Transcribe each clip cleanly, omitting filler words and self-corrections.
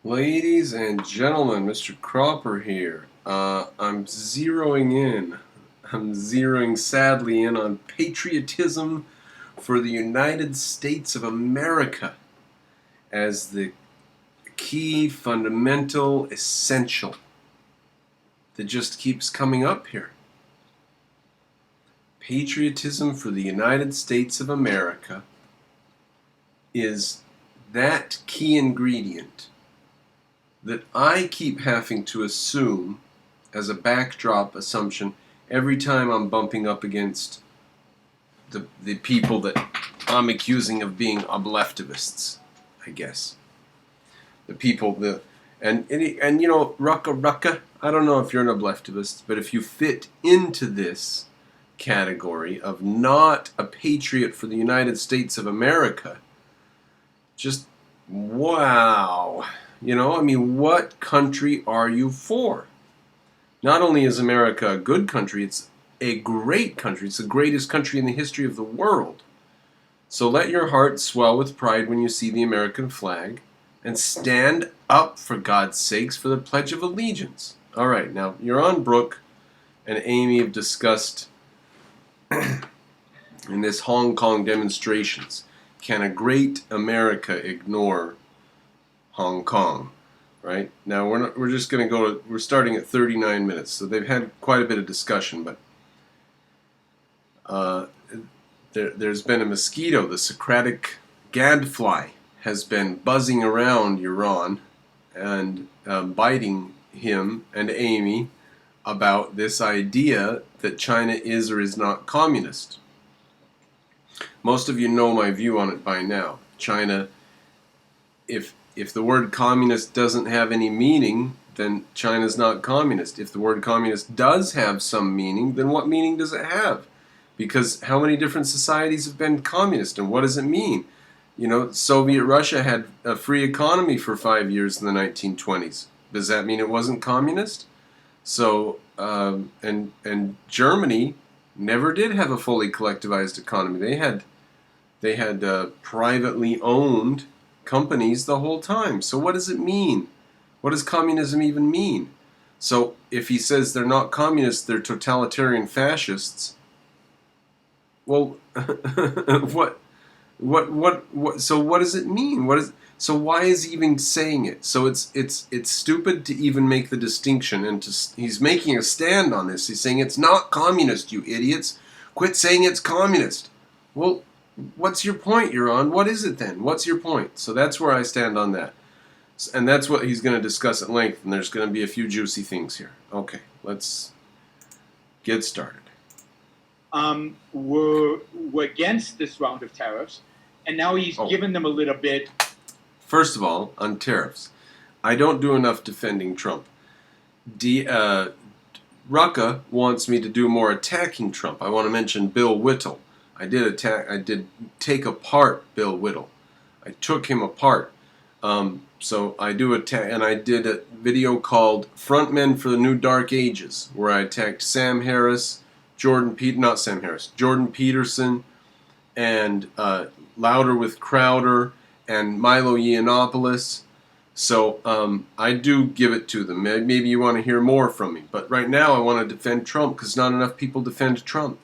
Ladies and gentlemen, MrCropper here. I'm zeroing in. I'm zeroing sadly in on patriotism for the United States of America as the key, fundamental, essential that just keeps coming up here. Patriotism for the United States of America is that key ingredient that I keep having to assume as a backdrop assumption every time I'm bumping up against the people that I'm accusing of being obleftivists, I guess. The people, and you know, rucka, I don't know if you're an obleftivist, but if you fit into this category of not a patriot for the United States of America, just wow. You know, I mean, what country are you for? Not only is America a good country, it's a great country. It's the greatest country in the history of the world. So let your heart swell with pride when you see the American flag and stand up, for God's sakes, for the Pledge of Allegiance. All right, now, Yaron, Brooke, and Amy have discussed in this Hong Kong demonstrations, can a great America ignore Hong Kong? Right now, we're just going to go. We're starting at 39 minutes, so they've had quite a bit of discussion. But there's been a mosquito, the Socratic gadfly, has been buzzing around Yaron and biting him and Amy about this idea that China is or is not communist. Most of you know my view on it by now. China, if the word communist doesn't have any meaning, then China's not communist. If the word communist does have some meaning, then what meaning does it have? Because how many different societies have been communist, and what does it mean? You know, Soviet Russia had a free economy for 5 years in the 1920s. Does that mean it wasn't communist? So, and Germany never did have a fully collectivized economy. They had privately owned companies the whole time. So what does it mean? What does communism even mean? So if he says they're not communists, they're totalitarian fascists, well, what? So what does it mean? So why is he even saying it? So it's stupid to even make the distinction, and he's making a stand on this. He's saying it's not communist, you idiots. Quit saying it's communist. Well, what's your point, Yaron? What is it then? What's your point? So that's where I stand on that. And that's what he's going to discuss at length, and there's going to be a few juicy things here. Okay, let's get started. Were against this round of tariffs, and now he's given them a little bit. First of all, on tariffs, I don't do enough defending Trump. Rucka wants me to do more attacking Trump. I want to mention Bill Whittle. I did take apart Bill Whittle. I took him apart. So I do attack, and I did a video called "Frontmen for the New Dark Ages," where I attacked Sam Harris, Jordan Peterson, and Louder with Crowder, and Milo Yiannopoulos. So I do give it to them. Maybe you want to hear more from me, but right now I want to defend Trump because not enough people defend Trump.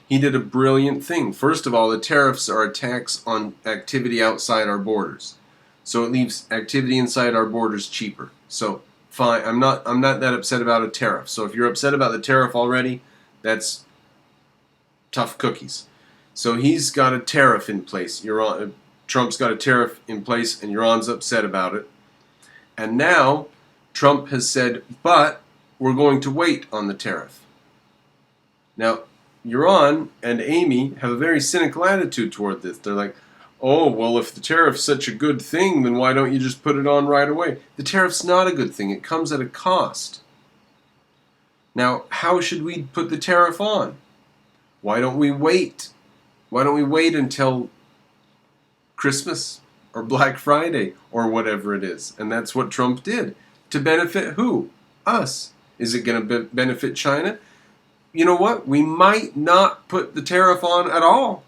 He did a brilliant thing. First of all, the tariffs are attacks on activity outside our borders. So it leaves activity inside our borders cheaper. So fine, I'm not that upset about a tariff. So if you're upset about the tariff already, that's tough cookies. So he's got a tariff in place. Trump's got a tariff in place, and Yaron's upset about it. And now Trump has said, but we're going to wait on the tariff. Now, Yaron and Amy have a very cynical attitude toward this. They're like, oh, well, if the tariff's such a good thing, then why don't you just put it on right away? The tariff's not a good thing. It comes at a cost. Now, how should we put the tariff on? Why don't we wait? Why don't we wait until Christmas or Black Friday or whatever it is? And that's what Trump did. To benefit who? Us. Is it going to benefit China? You know what? We might not put the tariff on at all.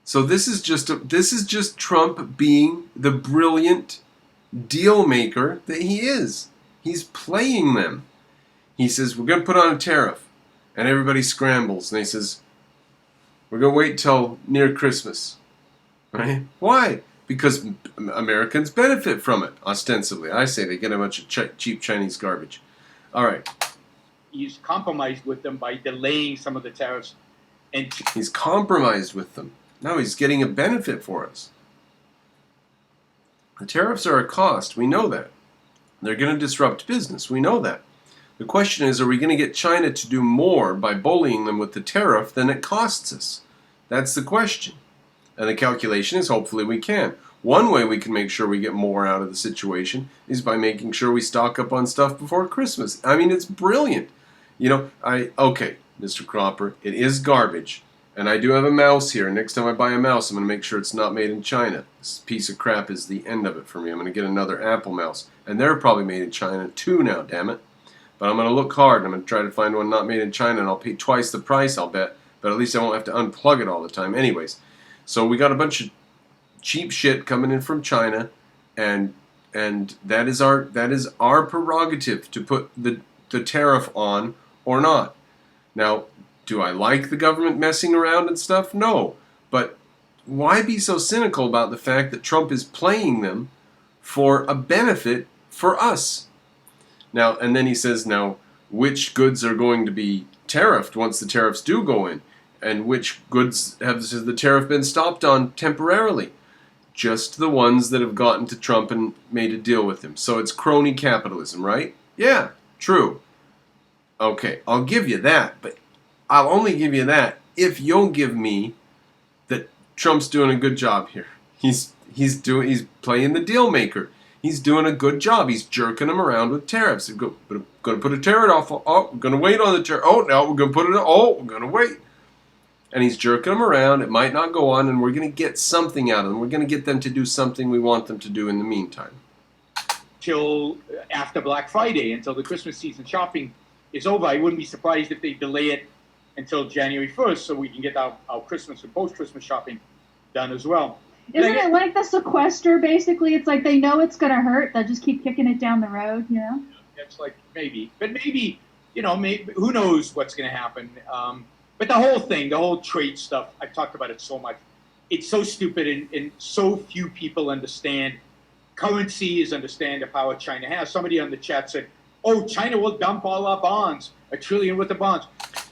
So this is just Trump being the brilliant deal maker that he is. He's playing them. He says, we're going to put on a tariff. And everybody scrambles. And he says, we're going to wait till near Christmas. Right? Why? Because Americans benefit from it, ostensibly. I say they get a bunch of cheap Chinese garbage. All right. He's compromised with them by delaying some of the tariffs. And he's compromised with them. No, he's getting a benefit for us. The tariffs are a cost. We know that. They're going to disrupt business. We know that. The question is, are we going to get China to do more by bullying them with the tariff than it costs us? That's the question. And the calculation is hopefully we can. One way we can make sure we get more out of the situation is by making sure we stock up on stuff before Christmas. I mean, it's brilliant. You know, okay, Mr. Cropper, it is garbage. And I do have a mouse here. Next time I buy a mouse, I'm going to make sure it's not made in China. This piece of crap is the end of it for me. I'm going to get another Apple mouse. And they're probably made in China too now, damn it. But I'm going to look hard. I'm going to try to find one not made in China, and I'll pay twice the price, I'll bet. But at least I won't have to unplug it all the time. Anyways, so we got a bunch of cheap shit coming in from China, and that is our prerogative to put the tariff on or not. Now, do I like the government messing around and stuff? No. But why be so cynical about the fact that Trump is playing them for a benefit for us? Now, and then he says, now, which goods are going to be tariffed once the tariffs do go in? And which goods has the tariff been stopped on temporarily? Just the ones that have gotten to Trump and made a deal with him. So it's crony capitalism, right? Yeah, true. Okay, I'll give you that, but I'll only give you that if you'll give me that Trump's doing a good job here. He's playing the deal maker. He's doing a good job. He's jerking them around with tariffs. We're going to put a tariff off. Oh, we're going to wait on the tariff. Oh, now we're going to put it. Oh, we're going to wait. And he's jerking them around. It might not go on, and we're going to get something out of them. We're going to get them to do something we want them to do in the meantime. Till after Black Friday, until the Christmas season shopping is over. I wouldn't be surprised if they delay it until January 1st so we can get our Christmas and post-Christmas shopping done as well. Isn't it like the sequester, basically? It's like they know it's going to hurt. They'll just keep kicking it down the road, you know? It's like maybe. But maybe, you know, maybe, who knows what's going to happen. But the whole thing, the whole trade stuff, I've talked about it so much. It's so stupid and so few people understand. Currency is understand the power China has. Somebody on the chat said, oh, China will dump all our bonds, $1 trillion worth of bonds.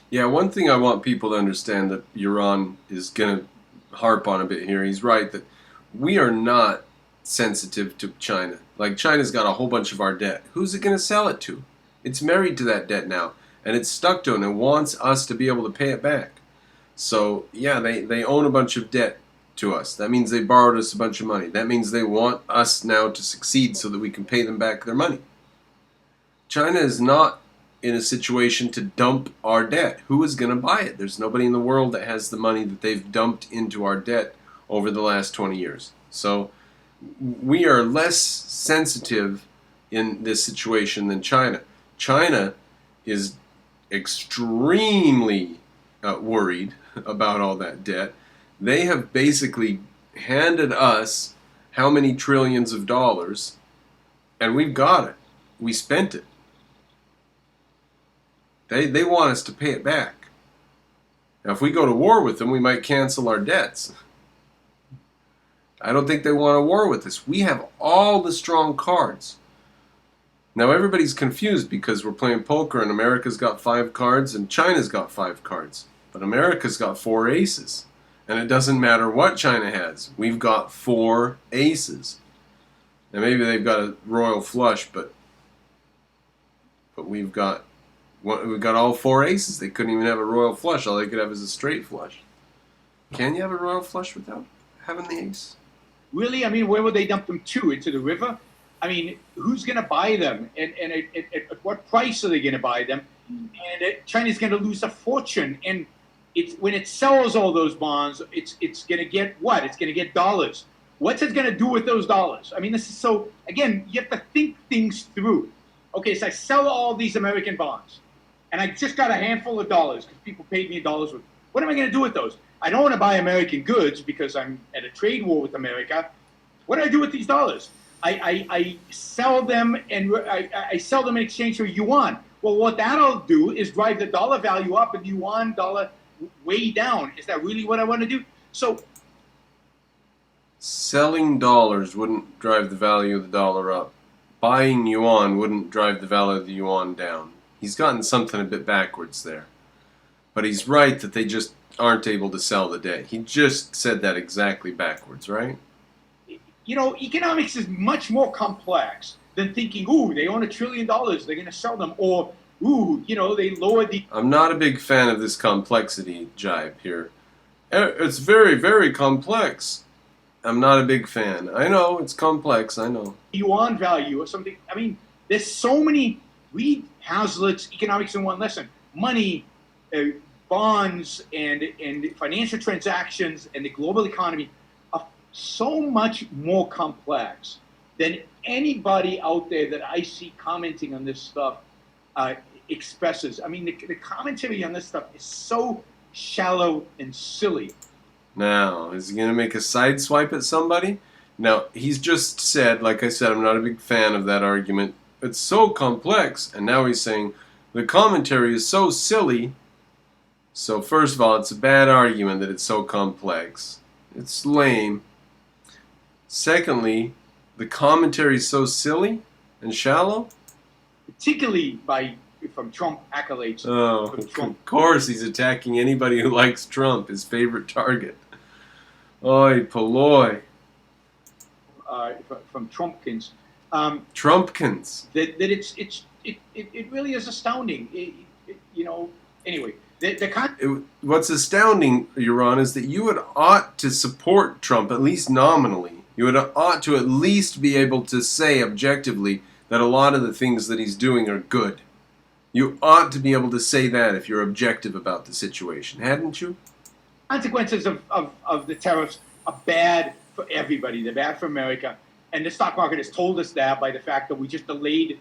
Yeah, one thing I want people to understand that Yaron is going to harp on a bit here. He's right that we are not sensitive to China. Like, China's got a whole bunch of our debt. Who's it going to sell it to? It's married to that debt now, and it's stuck to it and wants us to be able to pay it back. So, yeah, they own a bunch of debt to us. That means they borrowed us a bunch of money. That means they want us now to succeed so that we can pay them back their money. China is not in a situation to dump our debt. Who is going to buy it? There's nobody in the world that has the money that they've dumped into our debt over the last 20 years. So we are less sensitive in this situation than China. China is extremely worried about all that debt. They have basically handed us how many trillions of dollars, and we've got it. We spent it. They want us to pay it back. Now, if we go to war with them, we might cancel our debts. I don't think they want a war with us. We have all the strong cards. Now, everybody's confused because we're playing poker and America's got 5 cards and China's got 5 cards. But America's got 4 aces. And it doesn't matter what China has. We've got 4 aces. Now, maybe they've got a royal flush, but we've got all 4 aces. They couldn't even have a royal flush. All they could have is a straight flush. Can you have a royal flush without having the ace? Really? I mean, where would they dump them to? Into the river? I mean, who's going to buy them? And at what price are they going to buy them? And China's going to lose a fortune. And when it sells all those bonds, it's going to get what? It's going to get dollars. What's it going to do with those dollars? I mean, this is so, again, you have to think things through. Okay, so I sell all these American bonds, and I just got a handful of dollars because people paid me dollars with. What am I going to do with those? I don't want to buy American goods because I'm at a trade war with America. What do I do with these dollars? I sell them and I sell them in exchange for yuan. Well, what that'll do is drive the dollar value up and the yuan dollar way down. Is that really what I want to do? So selling dollars wouldn't drive the value of the dollar up. Buying yuan wouldn't drive the value of the yuan down. He's gotten something a bit backwards there. But he's right that they just aren't able to sell the day. He just said that exactly backwards, right? You know, economics is much more complex than thinking, ooh, they own $1 trillion, they're going to sell them, or, ooh, you know, they lowered the... I'm not a big fan of this complexity jibe here. It's very, very complex. I'm not a big fan. I know, it's complex, I know. yuan value or something. I mean, there's so many... Read Hazlitt's Economics in One Lesson. Money, bonds, and financial transactions, and the global economy are so much more complex than anybody out there that I see commenting on this stuff expresses. I mean, the commentary on this stuff is so shallow and silly. Now, is he going to make a side swipe at somebody? Now, he's just said, like I said, I'm not a big fan of that argument. It's so complex. And now he's saying, the commentary is so silly. So first of all, it's a bad argument that it's so complex. It's lame. Secondly, the commentary is so silly and shallow. Particularly from Trump accolades. Oh, from Trump. Of course he's attacking anybody who likes Trump, his favorite target. Oi, Poloi. From Trumpkins. Trumpkins. That it really is astounding. You know, anyway. What's astounding, Yaron, is that you would ought to support Trump, at least nominally. You would ought to at least be able to say objectively that a lot of the things that he's doing are good. You ought to be able to say that if you're objective about the situation, hadn't you? Consequences of the tariffs are bad for everybody. They're bad for America. And the stock market has told us that by the fact that we delayed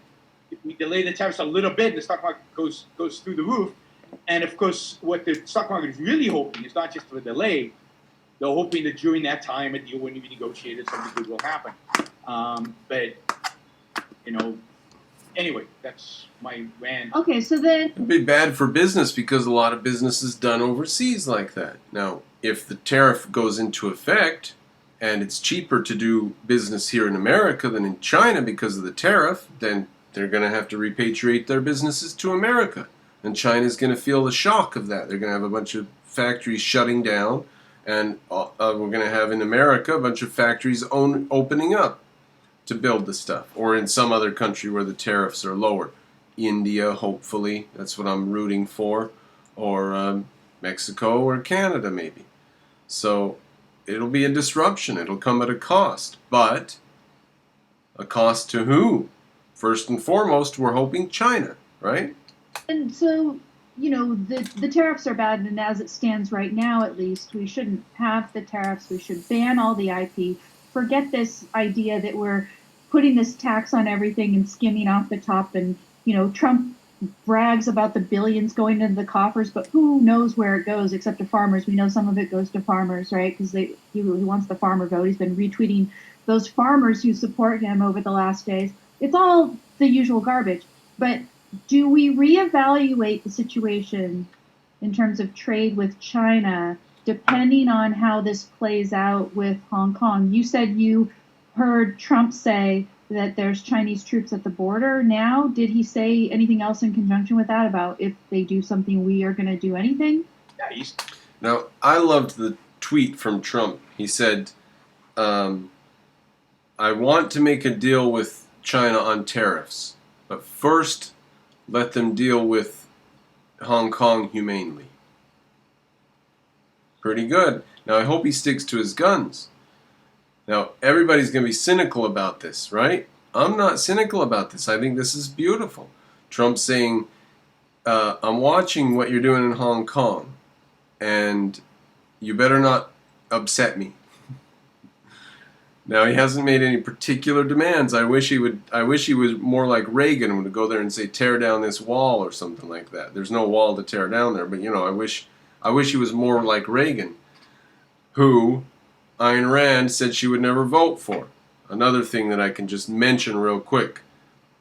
the tariffs a little bit, the stock market goes through the roof. And of course, what the stock market is really hoping is not just for a delay. They're hoping that during that time, a deal will be negotiated, something good will happen. But, you know, anyway, that's my rant. Okay, so then... It'd be bad for business because a lot of business is done overseas like that. Now, if the tariff goes into effect and it's cheaper to do business here in America than in China because of the tariff, then they're going to have to repatriate their businesses to America. And China's going to feel the shock of that. They're going to have a bunch of factories shutting down, and we're going to have in America a bunch of factories opening up to build the stuff, or in some other country where the tariffs are lower. India, hopefully, that's what I'm rooting for, or Mexico or Canada maybe. So it'll be a disruption. It'll come at a cost, but a cost to who? First and foremost, we're hoping China, right? And so, you know, the tariffs are bad, and as it stands right now, at least, we shouldn't have the tariffs. We should ban all the IP. Forget this idea that we're putting this tax on everything and skimming off the top. And, you know, Trump brags about the billions going into the coffers, but who knows where it goes except to farmers. We know some of it goes to farmers, right? Because he wants the farmer vote. He's been retweeting those farmers who support him over the last days. It's all the usual garbage. But do we reevaluate the situation in terms of trade with China depending on how this plays out with Hong Kong? You said you heard Trump say that there's Chinese troops at the border now. Did he say anything else in conjunction with that about if they do something, we are going to do anything? Now, I loved the tweet from Trump. He said, I want to make a deal with China on tariffs, but first let them deal with Hong Kong humanely. Pretty good. Now, I hope he sticks to his guns. Now, everybody's going to be cynical about this, right? I'm not cynical about this. I think this is beautiful. Trump saying, I'm watching what you're doing in Hong Kong, and you better not upset me. Now, he hasn't made any particular demands. I wish he was more like Reagan and would go there and say, tear down this wall or something like that. There's no wall to tear down there, but, you know, I wish he was more like Reagan, who Ayn Rand said she would never vote for. another thing that I can just mention real quick.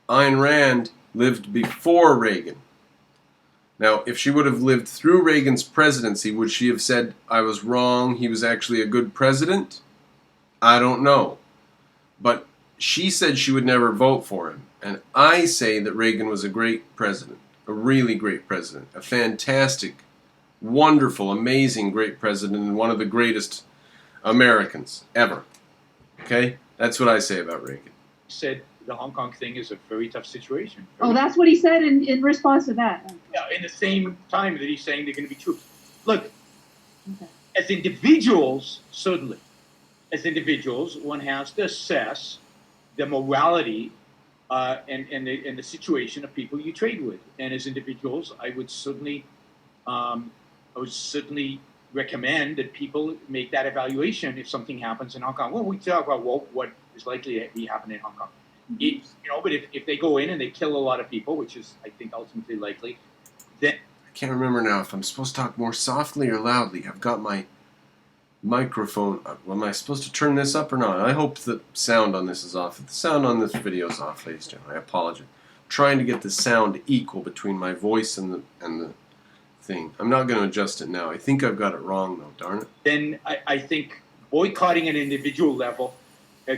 Ayn Rand lived before Reagan. Now, if she would have lived through Reagan's presidency, would she have said, I was wrong, he was actually a good president? I don't know. But she said she would never vote for him. And I say that Reagan was a great president, a really great president, a fantastic, wonderful, amazing, great president, and one of the greatest Americans ever. Okay? That's what I say about Reagan. Said the Hong Kong thing is a very tough situation. Oh, that's what he said in response to that. Yeah, in the same time that he's saying they're going to be troops. Look, Okay. as individuals, certainly, as individuals, one has to assess the morality and the situation of people you trade with. And as individuals, I would certainly recommend that people make that evaluation if something happens in Hong Kong. Well, we talk about what is likely to be happening in Hong Kong. But if they go in and they kill a lot of people, which is, I think, ultimately likely, then I can't remember now if I'm supposed to talk more softly or loudly. I've got my microphone. Am I supposed to turn this up or not? I hope the sound on this is off. If the sound on this video is off, ladies and gentlemen, I apologize. I'm trying to get the sound equal between my voice and the thing. I'm not going to adjust it now. I think I've got it wrong, though, darn it. then I think boycotting at an individual level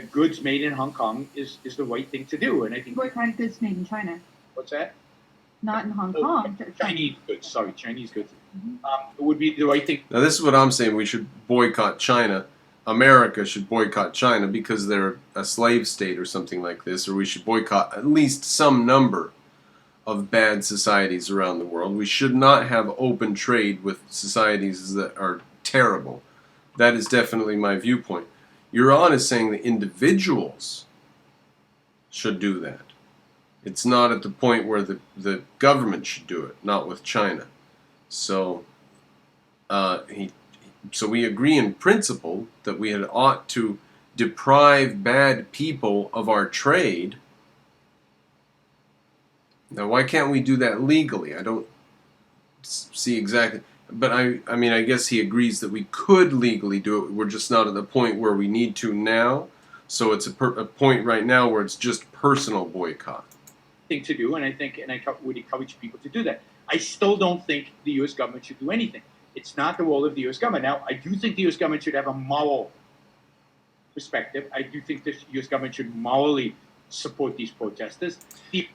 goods made in Hong Kong is the right thing to do. And I think Boycott goods made in China, what's that? not in Hong Kong. Chinese goods. Sorry, Chinese goods. It would be the right thing. Now, this is what I'm saying. We should boycott China. America should boycott China because they're a slave state or something like this, or we should boycott at least some number of bad societies around the world. We should not have open trade with societies that are terrible. That is definitely my viewpoint. Yaron is saying that individuals should do that. It's not at the point where the government should do it, not with China. So so we agree in principle that we ought to deprive bad people of our trade. Now, why can't we do that legally? I don't see exactly. But I mean, I guess he agrees that we could legally do it. We're just not at the point where we need to now. So it's a point right now where it's just personal boycott. Thing to do, and I would encourage people to do that. I still don't think the U.S. government should do anything. It's not the role of the U.S. government. Now, I do think the U.S. government should have a moral perspective. I do think the U.S. government should morally support these protesters.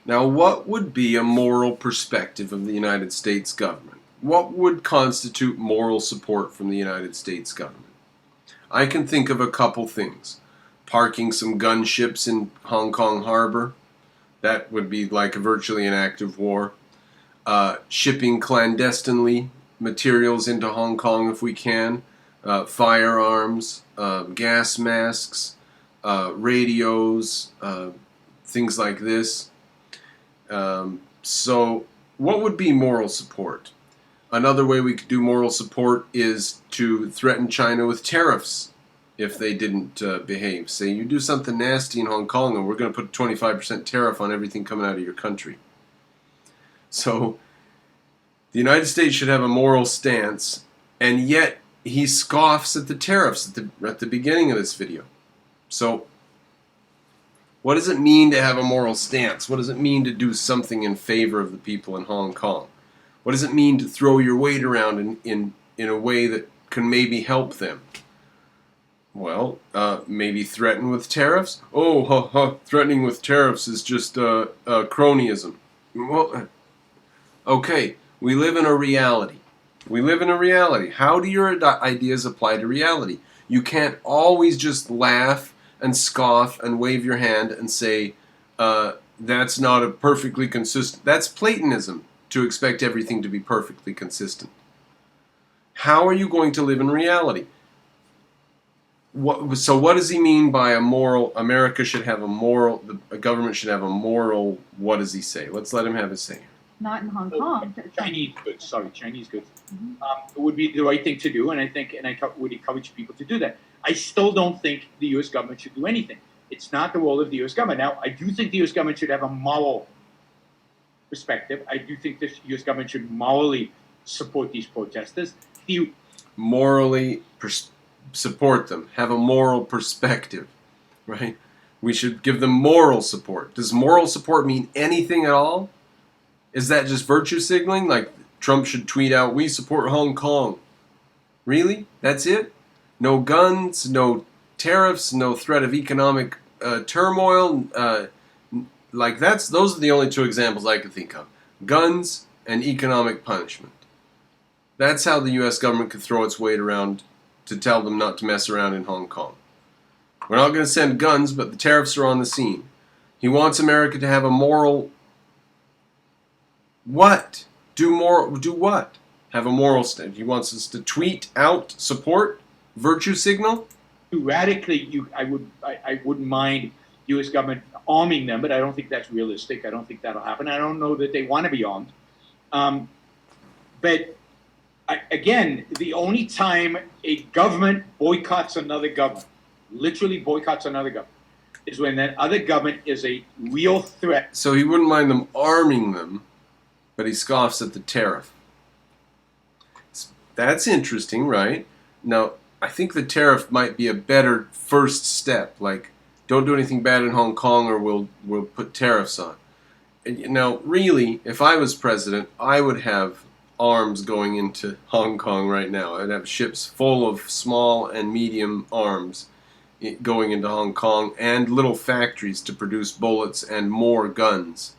Now, what would be a moral perspective of the United States government? What would constitute moral support from the United States government? I can think of a couple things. Parking some gunships in Hong Kong harbor. That would be like virtually an act of war. Shipping clandestinely materials into Hong Kong if we can. Firearms, gas masks, radios, things like this. So what would be moral support? Another way we could do moral support is to threaten China with tariffs if they didn't behave. Say, you do something nasty in Hong Kong and we're going to put a 25% tariff on everything coming out of your country. So the United States should have a moral stance, and yet he scoffs at the tariffs at the beginning of this video. So what does it mean to have a moral stance? What does it mean to do something in favor of the people in Hong Kong? What does it mean to throw your weight around in a way that can maybe help them? Well, maybe threaten with tariffs? Oh, threatening with tariffs is just cronyism. Well, okay, we live in a reality. We live in a reality. How do your ideas apply to reality? You can't always just laugh and scoff and wave your hand and say, that's not a perfectly consistent... That's Platonism, to expect everything to be perfectly consistent. How are you going to live in reality? So what does he mean by a moral... America should have a moral... The government should have a moral... What does he say? Let's let him have his say. Not in Hong Kong. Chinese goods. Sorry, Chinese goods. It would be the right thing to do, and I would encourage people to do that. I still don't think the U.S. government should do anything. It's not the role of the U.S. government. Now, I do think the U.S. government should have a moral perspective. I do think the U.S. government should morally support these protesters. Morally support them. Have a moral perspective, right? We should give them moral support. Does moral support mean anything at all? Is that just virtue signaling? Like Trump should tweet out, "We support Hong Kong." Really? That's it? No guns, no tariffs, no threat of economic turmoil. Those are the only two examples I could think of: guns and economic punishment. That's how the U.S. government could throw its weight around to tell them not to mess around in Hong Kong. We're not going to send guns, but the tariffs are on the scene. He wants America to have a moral. What? Do what? Have a moral stand. He wants us to tweet out support, virtue signal. Radically, I wouldn't mind U.S. government arming them, but I don't think that's realistic. I don't think that'll happen. I don't know that they want to be armed. Again, the only time a government boycotts another government, literally boycotts another government, is when that other government is a real threat. So he wouldn't mind them arming them, but he scoffs at the tariff. That's interesting, right? Now, I think the tariff might be a better first step. Like, don't do anything bad in Hong Kong or we'll put tariffs on. And now, really, if I was president, I would have arms going into Hong Kong right now. I'd have ships full of small and medium arms going into Hong Kong and little factories to produce bullets and more guns.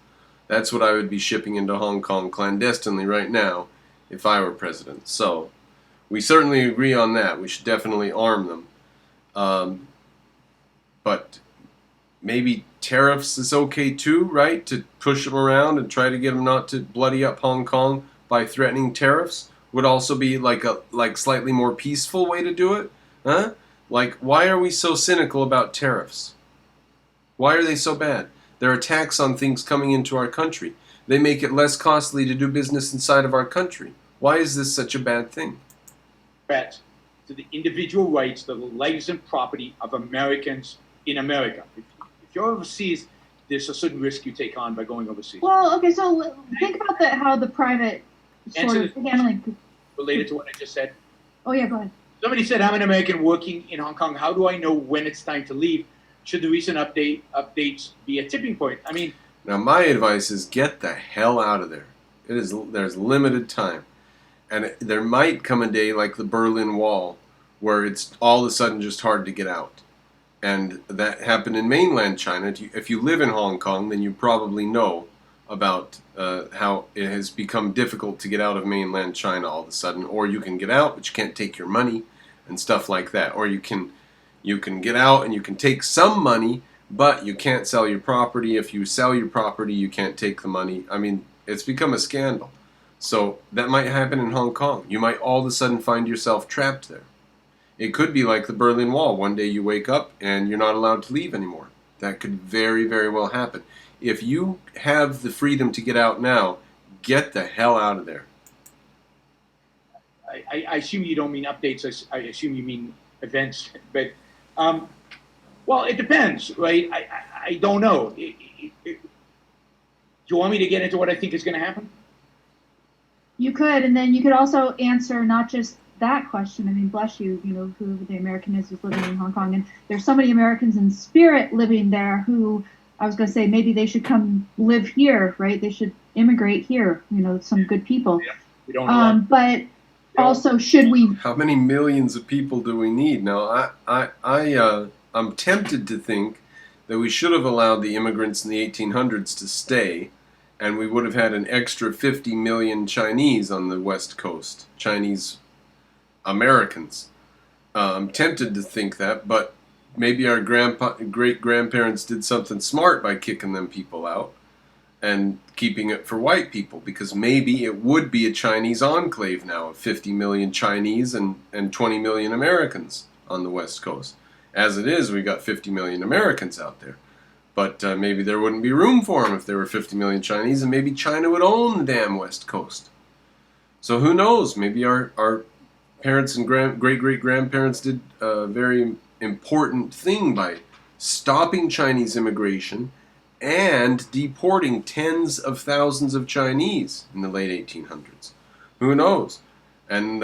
That's what I would be shipping into Hong Kong clandestinely right now if I were president. So, we certainly agree on that. We should definitely arm them. But maybe tariffs is okay too, right? To push them around and try to get them not to bloody up Hong Kong by threatening tariffs would also be like slightly more peaceful way to do it, huh? Like, why are we so cynical about tariffs? Why are they so bad? They're a tax on things coming into our country. They make it less costly to do business inside of our country. Why is this such a bad thing? Threat to the individual rights, the lives and property of Americans in America. If you're overseas, there's a certain risk you take on by going overseas. Well, okay, so think about how the private sort of handling. Related to what I just said. Oh yeah, go ahead. Somebody said, "I'm an American working in Hong Kong. How do I know when it's time to leave? Should the recent updates be a tipping point?" I mean, now my advice is get the hell out of there. There's limited time, and there might come a day like the Berlin Wall, where it's all of a sudden just hard to get out, and that happened in mainland China. If you live in Hong Kong, then you probably know about how it has become difficult to get out of mainland China all of a sudden, or you can get out, but you can't take your money and stuff like that, or you can get out and you can take some money, but you can't sell your property. If you sell your property, you can't take the money. I mean, it's become a scandal. So that might happen in Hong Kong. You might all of a sudden find yourself trapped there. It could be like the Berlin Wall. One day you wake up and you're not allowed to leave anymore. That could very, very well happen. If you have the freedom to get out now, get the hell out of there. I assume you don't mean updates. I assume you mean events. But, well, it depends, right? I don't know. Do you want me to get into what I think is going to happen? You could, and then you could also answer not just that question. I mean, bless you, who the American is who's living in Hong Kong. And there's so many Americans in spirit living there who, I was going to say, maybe they should come live here, right? They should immigrate here, some good people. Yeah, we don't know. But also, should we... How many millions of people do we need? Now, I'm tempted to think that we should have allowed the immigrants in the 1800s to stay, and we would have had an extra 50 million Chinese on the West Coast. Chinese Americans. I'm tempted to think that, but maybe our great-grandparents did something smart by kicking them people out and keeping it for white people, because maybe it would be a Chinese enclave now of 50 million Chinese and 20 million Americans on the West Coast. As it is, we got 50 million Americans out there. But maybe there wouldn't be room for them if there were 50 million Chinese, and maybe China would own the damn West Coast. So who knows? Maybe our parents and great-great-grandparents did a very important thing by stopping Chinese immigration and deporting tens of thousands of Chinese in the late 1800s. Who knows? And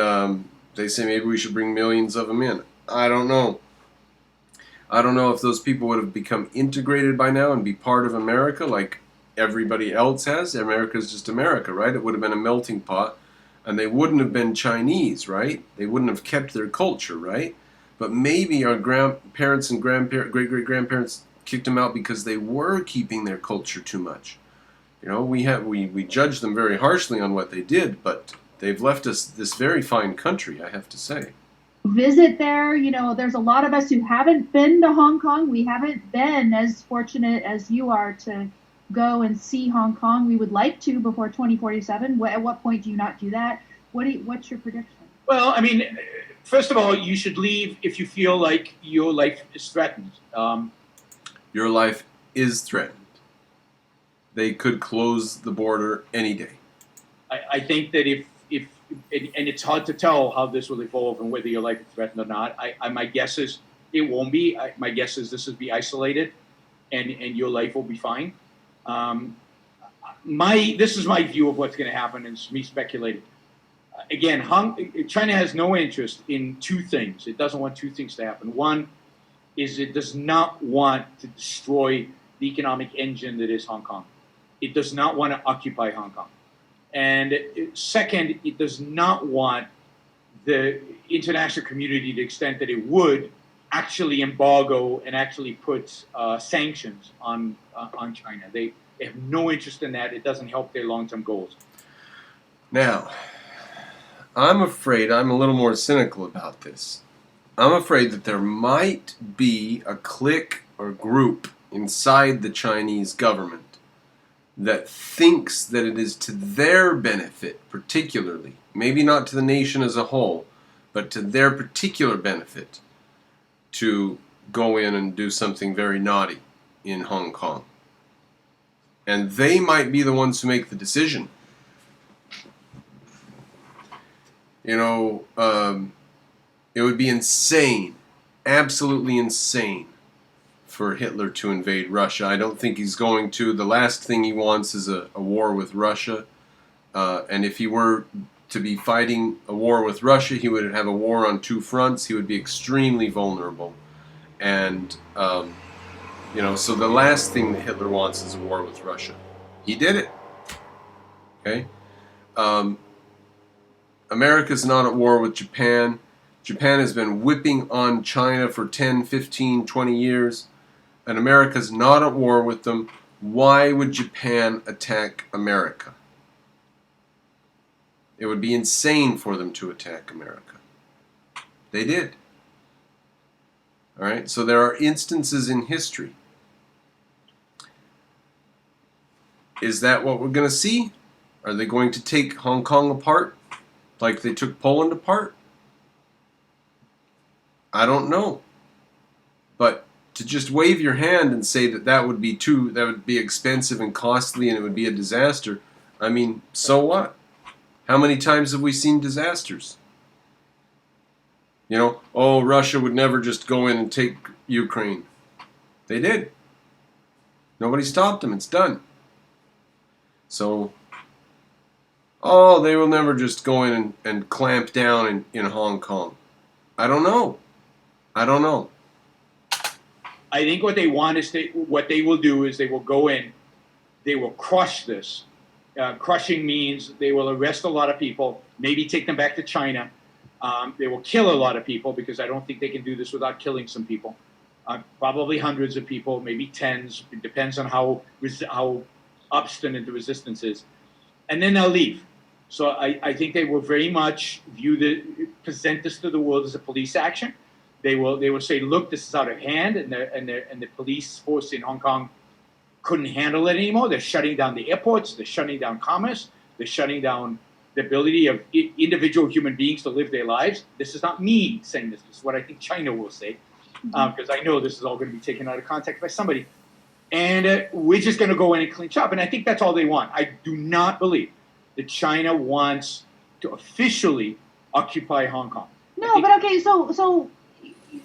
they say maybe we should bring millions of them in. I don't know. I don't know if those people would have become integrated by now and be part of America like everybody else has. America's just America, right? It would have been a melting pot, and they wouldn't have been Chinese, right? They wouldn't have kept their culture, right? But maybe our grandparents and great-great-grandparents kicked them out because they were keeping their culture too much. You know, we judge them very harshly on what they did, but they've left us this very fine country, I have to say. Visit there. You know, there's a lot of us who haven't been to Hong Kong. We haven't been as fortunate as you are to go and see Hong Kong. We would like to before 2047. At what point do you not do that? What's your prediction? Well, I mean, first of all, you should leave if you feel like your life is threatened. Your life is threatened. They could close the border any day. I think that if and it's hard to tell how this will evolve and whether your life is threatened or not. My guess is it won't be. My guess is this will be isolated, and your life will be fine. This is my view of what's going to happen, and it's me speculating. Again, China has no interest in two things. It doesn't want two things to happen. One is it does not want to destroy the economic engine that is Hong Kong. It does not want to occupy Hong Kong. And second, it does not want the international community, to the extent that it would, actually embargo and actually put sanctions on China. They have no interest in that. It doesn't help their long-term goals. Now, I'm afraid I'm a little more cynical about this. I'm afraid that there might be a clique or group inside the Chinese government that thinks that it is to their benefit, particularly, maybe not to the nation as a whole, but to their particular benefit, to go in and do something very naughty in Hong Kong. And they might be the ones who make the decision. You know, it would be insane, absolutely insane, for Hitler to invade Russia. I don't think he's going to. The last thing he wants is a war with Russia. And if he were to be fighting a war with Russia, he would have a war on two fronts. He would be extremely vulnerable. And, you know, so the last thing that Hitler wants is a war with Russia. He did it. Okay? America's not at war with Japan. Japan has been whipping on China for 10, 15, 20 years. And America's not at war with them. Why would Japan attack America? It would be insane for them to attack America. They did. All right? So there are instances in history. Is that what we're going to see? Are they going to take Hong Kong apart like they took Poland apart? I don't know. But to just wave your hand and say that would be expensive and costly and it would be a disaster, I mean, so what? How many times have we seen disasters? You know, oh, Russia would never just go in and take Ukraine. They did. Nobody stopped them. It's done. So, oh, they will never just go in and clamp down in Hong Kong. I don't know. I don't know. I think what they want is what they will do is they will go in, they will crush this. Crushing means they will arrest a lot of people, maybe take them back to China. They will kill a lot of people because I don't think they can do this without killing some people. Probably hundreds of people, maybe tens. It depends on how obstinate the resistance is. And then they'll leave. So I think they will very much present this to the world as a police action. They will say, look, this is out of hand, and the police force in Hong Kong couldn't handle it anymore. They're shutting down the airports. They're shutting down commerce. They're shutting down the ability of individual human beings to live their lives. This is not me saying this. This is what I think China will say, because I know this is all going to be taken out of context by somebody. And we're just going to go in and clean up. And I think that's all they want. I do not believe that China wants to officially occupy Hong Kong. No, but okay, so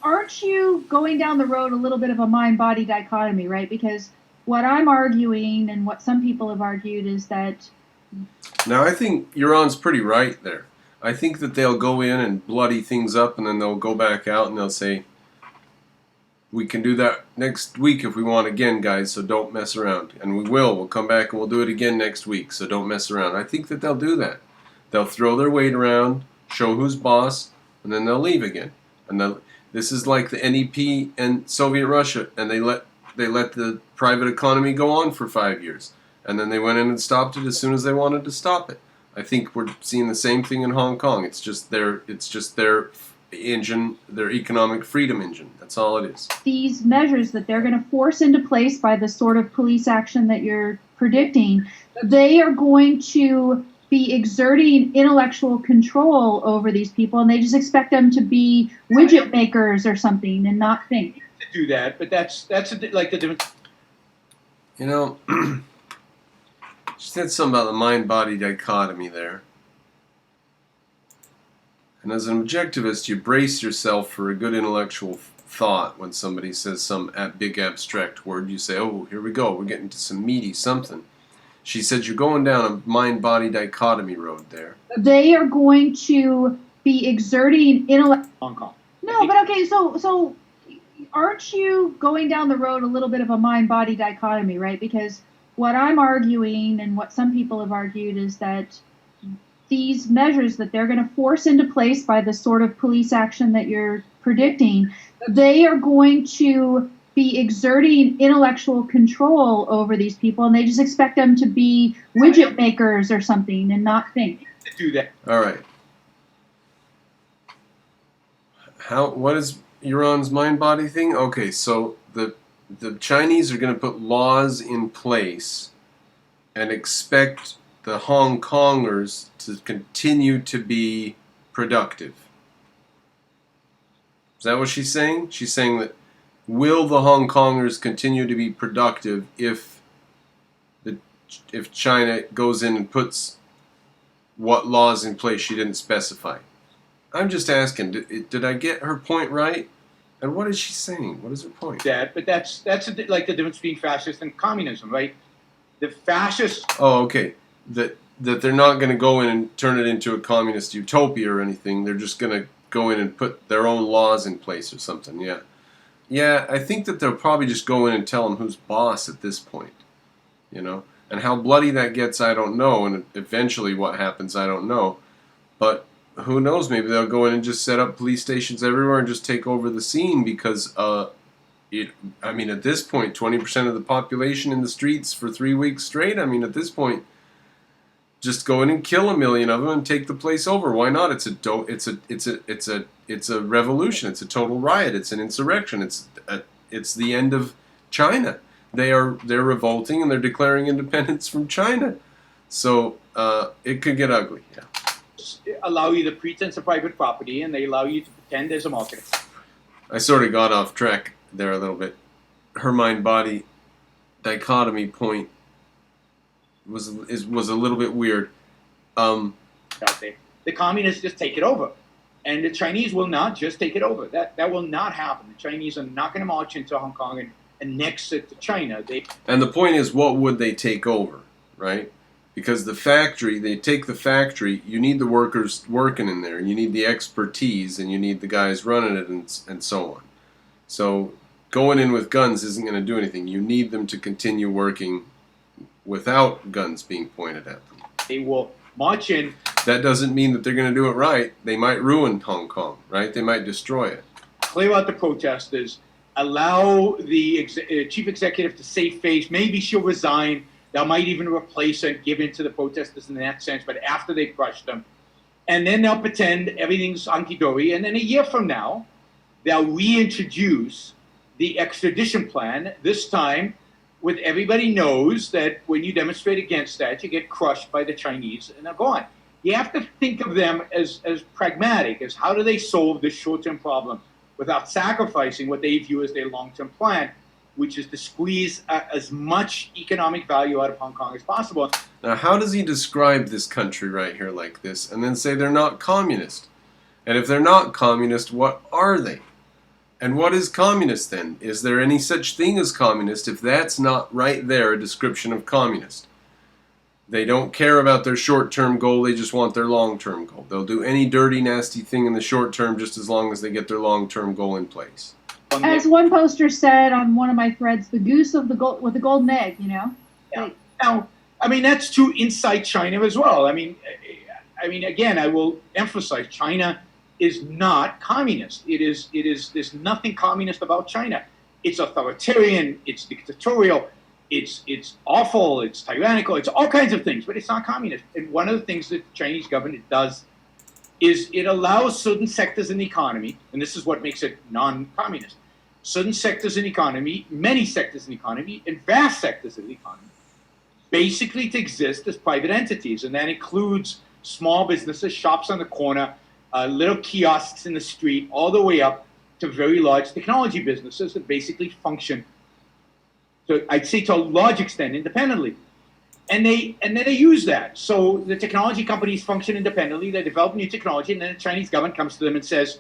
aren't you going down the road a little bit of a mind-body dichotomy, right? Because what I'm arguing and what some people have argued is that... Now, I think Yaron's pretty right there. I think that they'll go in and bloody things up and then they'll go back out and they'll say, We can do that next week if we want again, guys, so don't mess around. And we will. We'll come back and we'll do it again next week, so don't mess around. I think that they'll do that. They'll throw their weight around, show who's boss, and then they'll leave again. And this is like the NEP and Soviet Russia, and they let the private economy go on for 5 years. And then they went in and stopped it as soon as they wanted to stop it. I think we're seeing the same thing in Hong Kong. It's just their engine, their economic freedom engine. That's all it is. These measures that they're going to force into place by the sort of police action that you're predicting, they are going to be exerting intellectual control over these people, and they just expect them to be widget makers or something and not think. To do that, but that's like the difference. You know, she said something about the mind-body dichotomy there. And as an objectivist, you brace yourself for a good intellectual thought when somebody says some big abstract word. You say, oh, here we go. We're getting to some meaty something. She said you're going down a mind-body dichotomy road there. They are going to be exerting Hong Kong. No, but okay, so aren't you going down the road a little bit of a mind-body dichotomy, right? Because what I'm arguing and what some people have argued is that these measures that they're going to force into place by the sort of police action that you're predicting, they are going to be exerting intellectual control over these people, and they just expect them to be widget makers or something and not think. To do that. All right. What is Yaron's mind-body thing? Okay, so the Chinese are going to put laws in place and expect the Hong Kongers to continue to be productive. Is that what she's saying? She's saying that will the Hong Kongers continue to be productive if China goes in and puts what laws in place she didn't specify? I'm just asking, did I get her point right? And what is she saying? What is her point? But that's like the difference between fascist and communism, right? The fascists. Oh, okay. That they're not going to go in and turn it into a communist utopia or anything. They're just going to go in and put their own laws in place or something. Yeah. Yeah, I think that they'll probably just go in and tell them who's boss at this point. You know? And how bloody that gets, I don't know. And eventually what happens, I don't know. But who knows? Maybe they'll go in and just set up police stations everywhere and just take over the scene because, at this point, 20% of the population in the streets for 3 weeks straight. I mean, at this point, just go in and kill 1 million of them and take the place over. Why not? It's a revolution. It's a total riot. It's an insurrection. It's the end of China. They're revolting and they're declaring independence from China. So it could get ugly. Yeah. Allow you the pretense of private property, and they allow you to pretend there's a market. I sort of got off track there a little bit. Her mind-body dichotomy point was a little bit weird. The communists just take it over, and the Chinese will not just take it over. That will not happen. The Chinese are not going to march into Hong Kong and annex it to China. And the point is, what would they take over, right? Because they take the factory, you need the workers working in there, and you need the expertise, and you need the guys running it, and so on. So going in with guns isn't going to do anything. You need them to continue working without guns being pointed at them. They will march in. That doesn't mean that they're going to do it right. They might ruin Hong Kong, right? They might destroy it. Clear out the protesters. Allow the chief executive to save face. Maybe she'll resign. They might even replace her and give in to the protesters in that sense, but after they crush them. And then they'll pretend everything's hunky-dory. And then a year from now, they'll reintroduce the extradition plan, this time with everybody knows that when you demonstrate against that, you get crushed by the Chinese, and they'll go on. You have to think of them as pragmatic, as how do they solve this short-term problem without sacrificing what they view as their long-term plan, which is to squeeze as much economic value out of Hong Kong as possible. Now, how does he describe this country right here like this, and then say they're not communist? And if they're not communist, what are they? And what is communist then? Is there any such thing as communist if that's not right there a description of communist? They don't care about their short-term goal, they just want their long-term goal. They'll do any dirty, nasty thing in the short term just as long as they get their long-term goal in place. As one poster said on one of my threads, the goose of the gold with the golden egg, you know. Yeah. Now, I mean, that's true inside China as well. I mean, again, I will emphasize, China is not communist. There's nothing communist about China. It's authoritarian, it's dictatorial, it's awful, it's tyrannical, it's all kinds of things, but it's not communist. And one of the things that the Chinese government does is it allows certain sectors in the economy, and this is what makes it non-communist, certain sectors in the economy, many sectors in the economy, and vast sectors of the economy, basically to exist as private entities. And that includes small businesses, shops on the corner, little kiosks in the street, all the way up to very large technology businesses that basically function, so I'd say to a large extent, independently. And then they use that. So the technology companies function independently, they develop new technology, and then the Chinese government comes to them and says,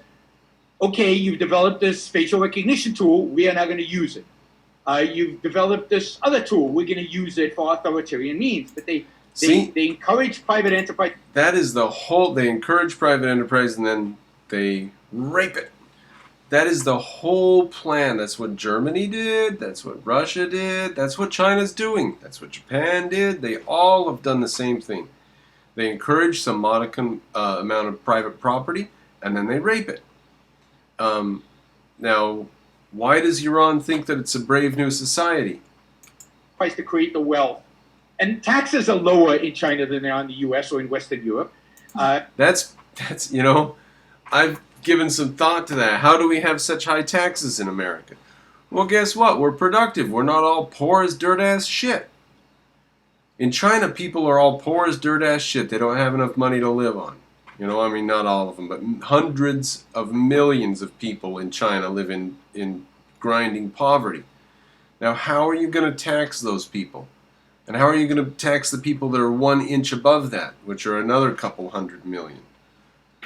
okay, you've developed this facial recognition tool, we are now going to use it. You've developed this other tool, we're going to use it for authoritarian means. But they encourage private enterprise. That is the whole, they encourage private enterprise and then they rape it. That is the whole plan. That's what Germany did, that's what Russia did, that's what China's doing, that's what Japan did. They all have done the same thing. They encourage some modicum amount of private property and then they rape it. Now, why does Yaron think that it's a brave new society? To create the wealth. And taxes are lower in China than they are in the US or in Western Europe. That's you know, I've given some thought to that. How do we have such high taxes in America? Well, guess what? We're productive. We're not all poor as dirt-ass shit. In China, people are all poor as dirt-ass shit. They don't have enough money to live on. You know, I mean, not all of them, but hundreds of millions of people in China live in grinding poverty. Now, how are you going to tax those people? And how are you going to tax the people that are 1 inch above that, which are another couple hundred million?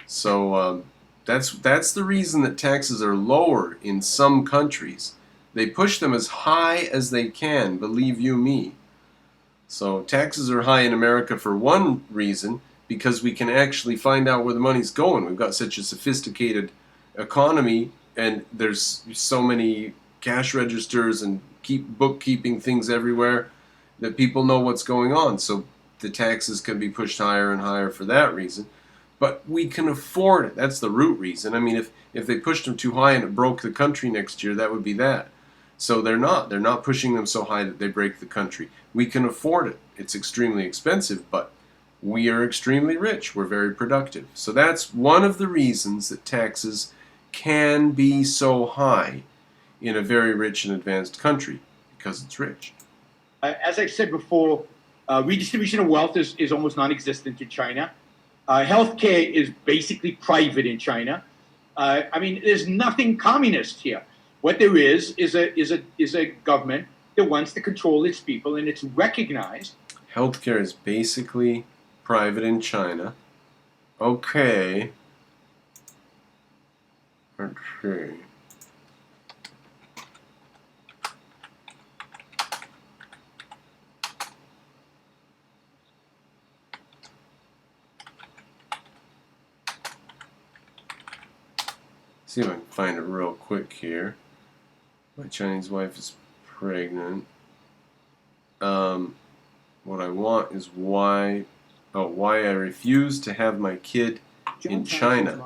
So that's the reason that taxes are lower in some countries. They push them as high as they can, believe you me. So taxes are high in America for one reason, because we can actually find out where the money's going. We've got such a sophisticated economy, and there's so many cash registers and bookkeeping things everywhere that people know what's going on. So the taxes can be pushed higher and higher for that reason. But we can afford it. That's the root reason. I mean, if they pushed them too high and it broke the country next year, that would be that. So they're not pushing them so high that they break the country. We can afford it. It's extremely expensive, but we are extremely rich. We're very productive. So that's one of the reasons that taxes can be so high in a very rich and advanced country, because it's rich. As I've said before, redistribution of wealth is almost non-existent in China. Healthcare is basically private in China. I mean, there's nothing communist here. What there is a government that wants to control its people, and it's recognized. Healthcare is basically private in China. Okay. Okay. See if I can find it real quick here. My Chinese wife is pregnant. What I want is why I refuse to have my kid in China.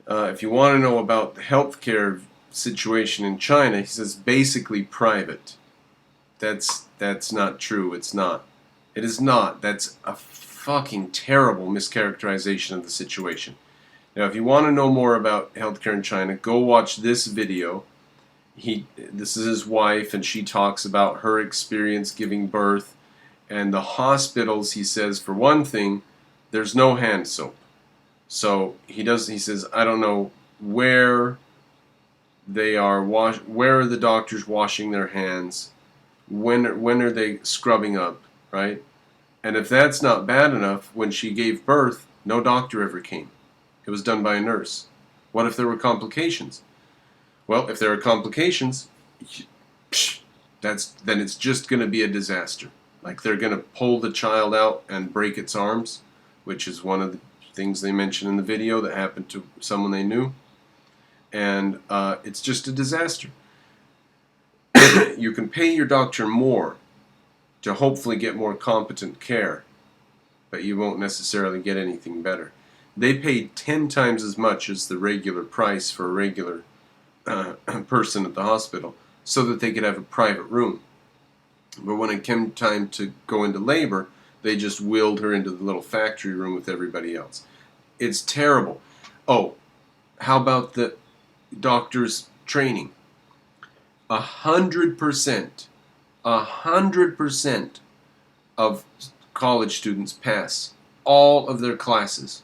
If you want to know about the healthcare situation in China, he says basically private. That's not true. It's not. It is not. That's a fucking terrible mischaracterization of the situation. Now, if you want to know more about healthcare in China, go watch this video. This is his wife, and she talks about her experience giving birth. And the hospitals, he says, for one thing, there's no hand soap. So he says, I don't know where they are, where are the doctors washing their hands? When are they scrubbing up, right? And if that's not bad enough, when she gave birth, no doctor ever came. It was done by a nurse. What if there were complications? Well, if there are complications, then it's just going to be a disaster. Like they're going to pull the child out and break its arms, which is one of the things they mentioned in the video that happened to someone they knew. and it's just a disaster. You can pay your doctor more to hopefully get more competent care, but you won't necessarily get anything better. They paid 10 times as much as the regular price for a regular person at the hospital so that they could have a private room. But when it came time to go into labor, they just wheeled her into the little factory room with everybody else. It's terrible. Oh, how about the doctor's training? 100%, 100% of college students pass all of their classes.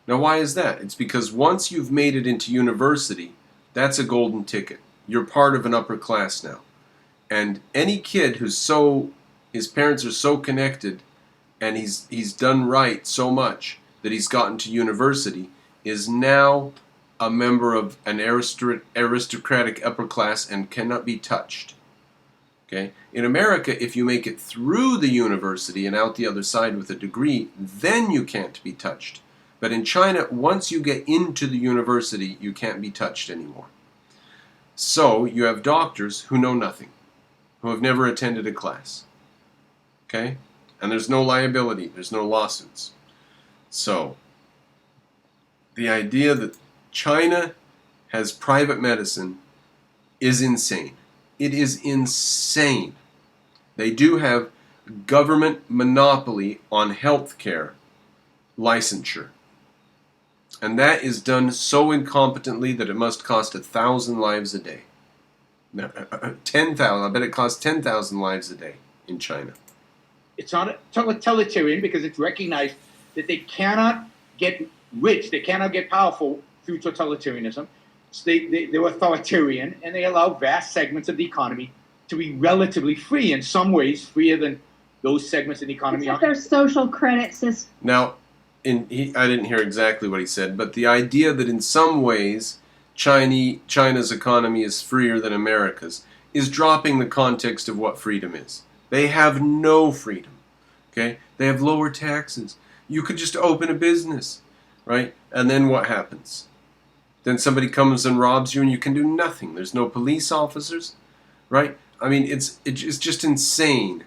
Now, why is that? It's because once you've made it into university, that's a golden ticket. You're part of an upper class now. And any kid his parents are so connected, and he's done right so much that he's gotten to university, is now a member of an aristocratic upper class and cannot be touched. Okay? In America, if you make it through the university and out the other side with a degree, then you can't be touched. But in China, once you get into the university, you can't be touched anymore. So you have doctors who know nothing, who have never attended a class. Okay? And there's no liability, there's no lawsuits. So, the idea that China has private medicine is insane. It is insane. They do have government monopoly on healthcare licensure. And that is done so incompetently that it must cost 1,000 lives a day. 10,000. I bet it costs 10,000 lives a day in China. It's not totalitarian because it's recognized that they cannot get rich, they cannot get powerful through totalitarianism. So they're authoritarian, and they allow vast segments of the economy to be relatively free, in some ways freer than those segments of the economy Except their social credit system. Now, I didn't hear exactly what he said, but the idea that in some ways China's economy is freer than America's is dropping the context of what freedom is. They have no freedom. Okay? They have lower taxes. You could just open a business, right? And then what happens? Then somebody comes and robs you and you can do nothing. There's no police officers, right? I mean, it's just insane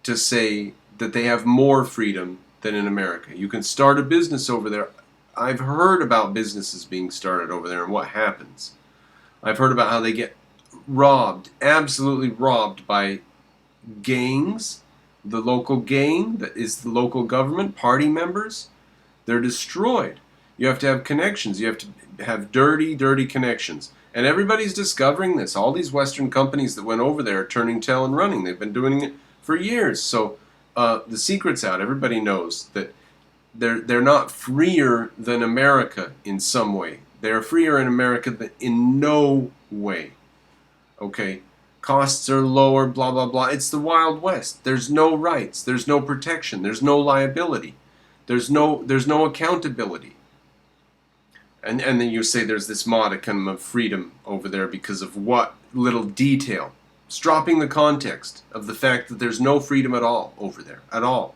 to say that they have more freedom than in America. You can start a business over there. I've heard about businesses being started over there and what happens. I've heard about how they get robbed, absolutely robbed by gangs, the local gang that is the local government, party members. They're destroyed. You have to have connections. You have to have dirty, dirty connections. And everybody's discovering this. All these Western companies that went over there are turning tail and running. They've been doing it for years. So the secret's out. Everybody knows that they're not freer than America in some way. They're freer in America than in no way. Okay? Costs are lower, blah, blah, blah. It's the Wild West. There's no rights. There's no protection. There's no liability. There's no accountability. And then you say there's this modicum of freedom over there because of what little detail. It's dropping the context of the fact that there's no freedom at all over there. At all.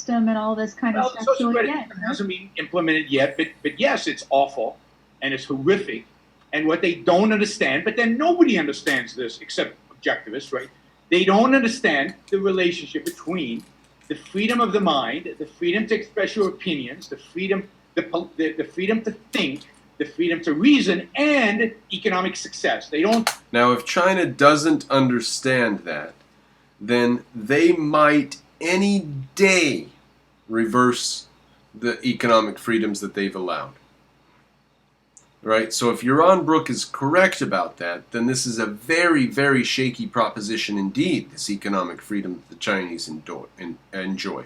And all this kind of stuff. The social credit hasn't been implemented yet, but yes, it's awful and it's horrific. And what they don't understand, but then nobody understands this except objectivists, right? They don't understand the relationship between the freedom of the mind, the freedom to express your opinions, the freedom to think, the freedom to reason, and economic success. They don't. Now, if China doesn't understand that, then they might any day reverse the economic freedoms that they've allowed. Right? So if Yaron Brook is correct about that, then this is a very, very shaky proposition indeed, this economic freedom that the Chinese enjoy.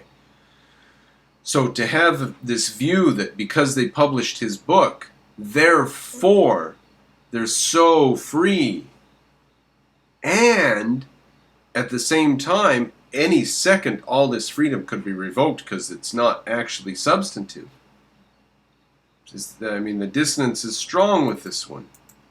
So to have this view that because they published his book, therefore they're so free, and at the same time, any second all this freedom could be revoked because it's not actually substantive. I mean, the dissonance is strong with this one.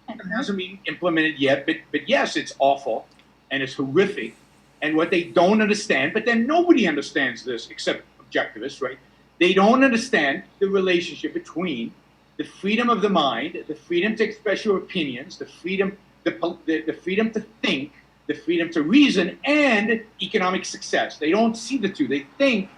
It hasn't been implemented yet, but yes, it's awful and it's horrific. And what they don't understand, but then nobody understands this except objectivists, right? They don't understand the relationship between the freedom of the mind, the freedom to express your opinions, the freedom to think, the freedom to reason, and economic success. They don't see the two. They think,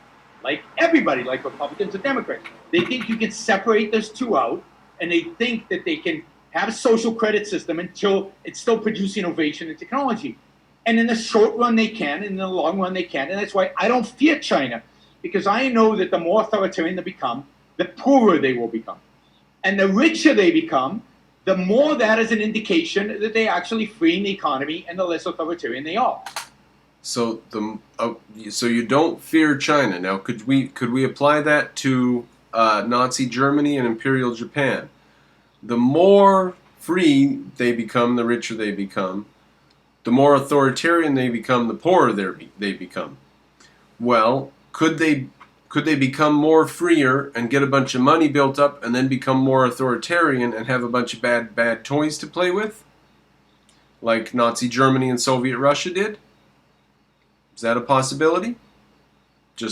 like everybody, like Republicans and Democrats, they think you can separate those two out, and they think that they can have a social credit system until it still produces innovation and technology. And in the short run, they can, and in the long run, they can. And that's why I don't fear China, because I know that the more authoritarian they become, the poorer they will become. And the richer they become, the more that is an indication that they're actually freeing the economy, and the less authoritarian they are. So so you don't fear China. Now, could we apply that to Nazi Germany and Imperial Japan? The more free they become, the richer they become. The more authoritarian they become, the poorer they become. Well, could they become more freer and get a bunch of money built up and then become more authoritarian and have a bunch of bad toys to play with? Like Nazi Germany and Soviet Russia did? Is that a possibility?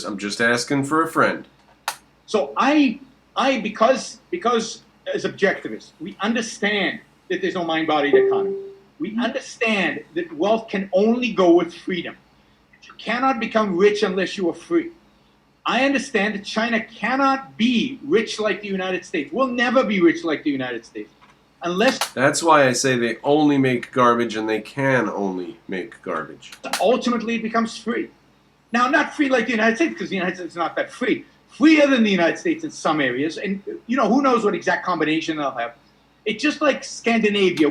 I'm just asking for a friend. So because as objectivists, we understand that there's no mind-bodied economy. We understand that wealth can only go with freedom. You cannot become rich unless you are free. I understand that China cannot be rich like the United States. We'll never be rich like the United States. Unless That's why I say they only make garbage, and they can only make garbage. ultimately it becomes free. Now, not free like the United States, because the United States is not that free. Freer than the United States in some areas. And, who knows what exact combination they'll have. It's just like Scandinavia.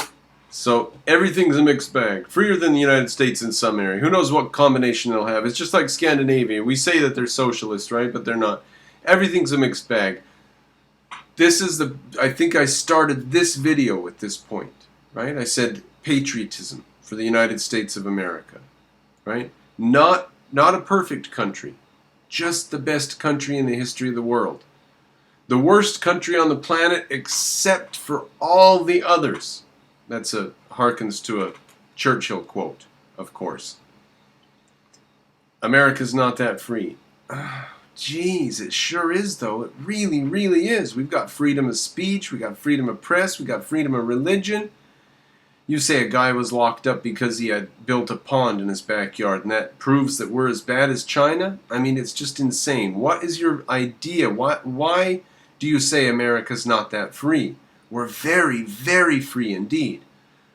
So everything's a mixed bag. Freer than the United States in some area. Who knows what combination they'll have. It's just like Scandinavia. We say that they're socialist, right? But they're not. Everything's a mixed bag. I think I started this video with this point, right? I said patriotism for the United States of America, right? Not a perfect country. Just the best country in the history of the world. The worst country on the planet except for all the others. That's harkens to a Churchill quote, of course. America's not that free. Jeez, it sure is, though. It really, really is. We've got freedom of speech, we got freedom of press, we got freedom of religion. You say a guy was locked up because he had built a pond in his backyard, and that proves that we're as bad as China? I mean, it's just insane. What is your idea? Why do you say America's not that free? We're very, very free indeed.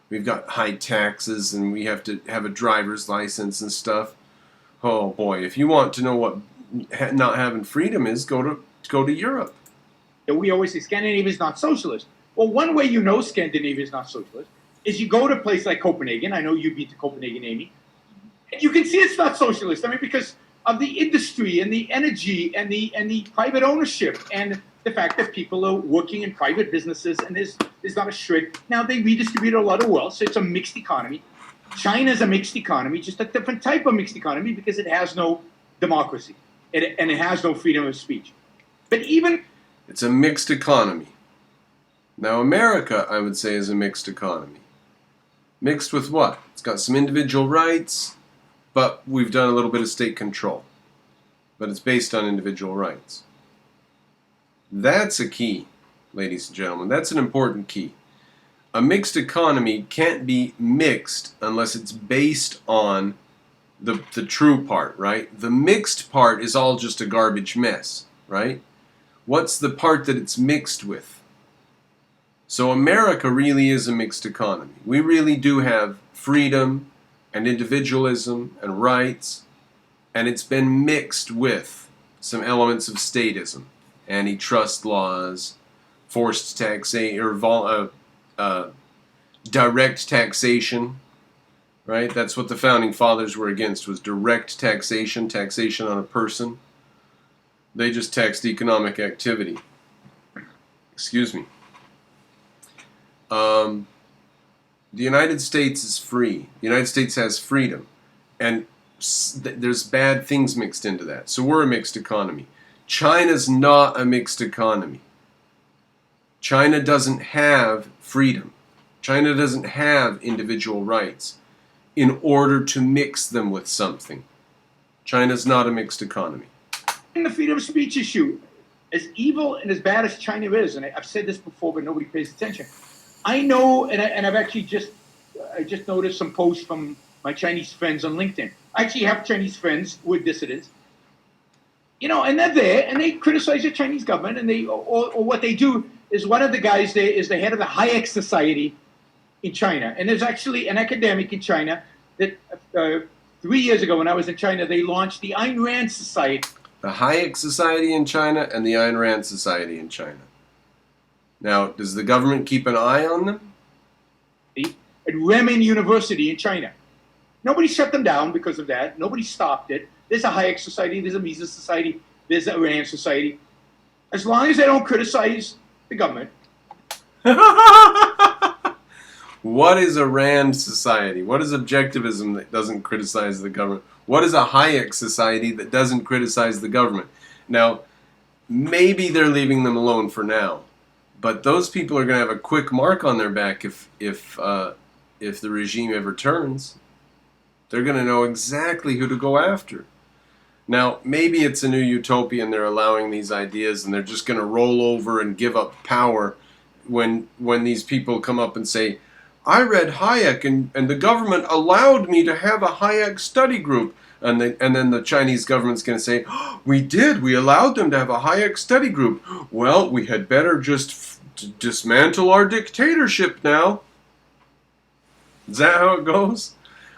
We've got high taxes, and we have to have a driver's license and stuff. Oh boy, if you want to know what not having freedom is, go to Europe. We always say Scandinavia is not socialist. Well, one way you know Scandinavia is not socialist is you go to a place like Copenhagen. I know you've been to Copenhagen, Amy. And you can see it's not socialist. I mean, because of the industry and the energy and the private ownership and the fact that people are working in private businesses, and there's not a shred. Now, they redistribute a lot of wealth, so it's a mixed economy. China's a mixed economy, just a different type of mixed economy because it has no democracy and it has no freedom of speech. But even... It's a mixed economy. Now, America, I would say, is a mixed economy. Mixed with what? It's got some individual rights, but we've done a little bit of state control. But it's based on individual rights. That's a key, ladies and gentlemen. That's an important key. A mixed economy can't be mixed unless it's based on the true part, right? The mixed part is all just a garbage mess, right? What's the part that it's mixed with? So America really is a mixed economy. We really do have freedom and individualism and rights, and it's been mixed with some elements of statism, antitrust laws, forced taxation, or direct taxation, right? That's what the Founding Fathers were against, was direct taxation, taxation on a person. They just taxed economic activity. Excuse me. The United States is free. The United States has freedom. And there's bad things mixed into that. So we're a mixed economy. China's not a mixed economy. China doesn't have freedom. China doesn't have individual rights in order to mix them with something. China's not a mixed economy. In the freedom of speech issue, as evil and as bad as China is, and I've said this before, but nobody pays attention. I know, and I've actually I just noticed some posts from my Chinese friends on LinkedIn. I actually have Chinese friends who are dissidents, and they're there, and they criticize the Chinese government, and or what they do is one of the guys there is the head of the Hayek Society in China, and there's actually an academic in China that 3 years ago when I was in China, they launched the Ayn Rand Society. The Hayek Society in China and the Ayn Rand Society in China. Now, does the government keep an eye on them? At Renmin University in China. Nobody shut them down because of that. Nobody stopped it. There's a Hayek Society, there's a Mises Society, there's a Rand Society. As long as they don't criticize the government. What is a Rand Society? What is objectivism that doesn't criticize the government? What is a Hayek Society that doesn't criticize the government? Now, maybe they're leaving them alone for now, but those people are going to have a quick mark on their back if the regime ever turns. They're going to know exactly who to go after. Now, maybe it's a new utopia and they're allowing these ideas and they're just going to roll over and give up power when these people come up and say, I read Hayek and the government allowed me to have a Hayek study group. And then the Chinese government's going to say, oh, we allowed them to have a Hayek study group. Well, we had better just dismantle our dictatorship now. Is that how it goes?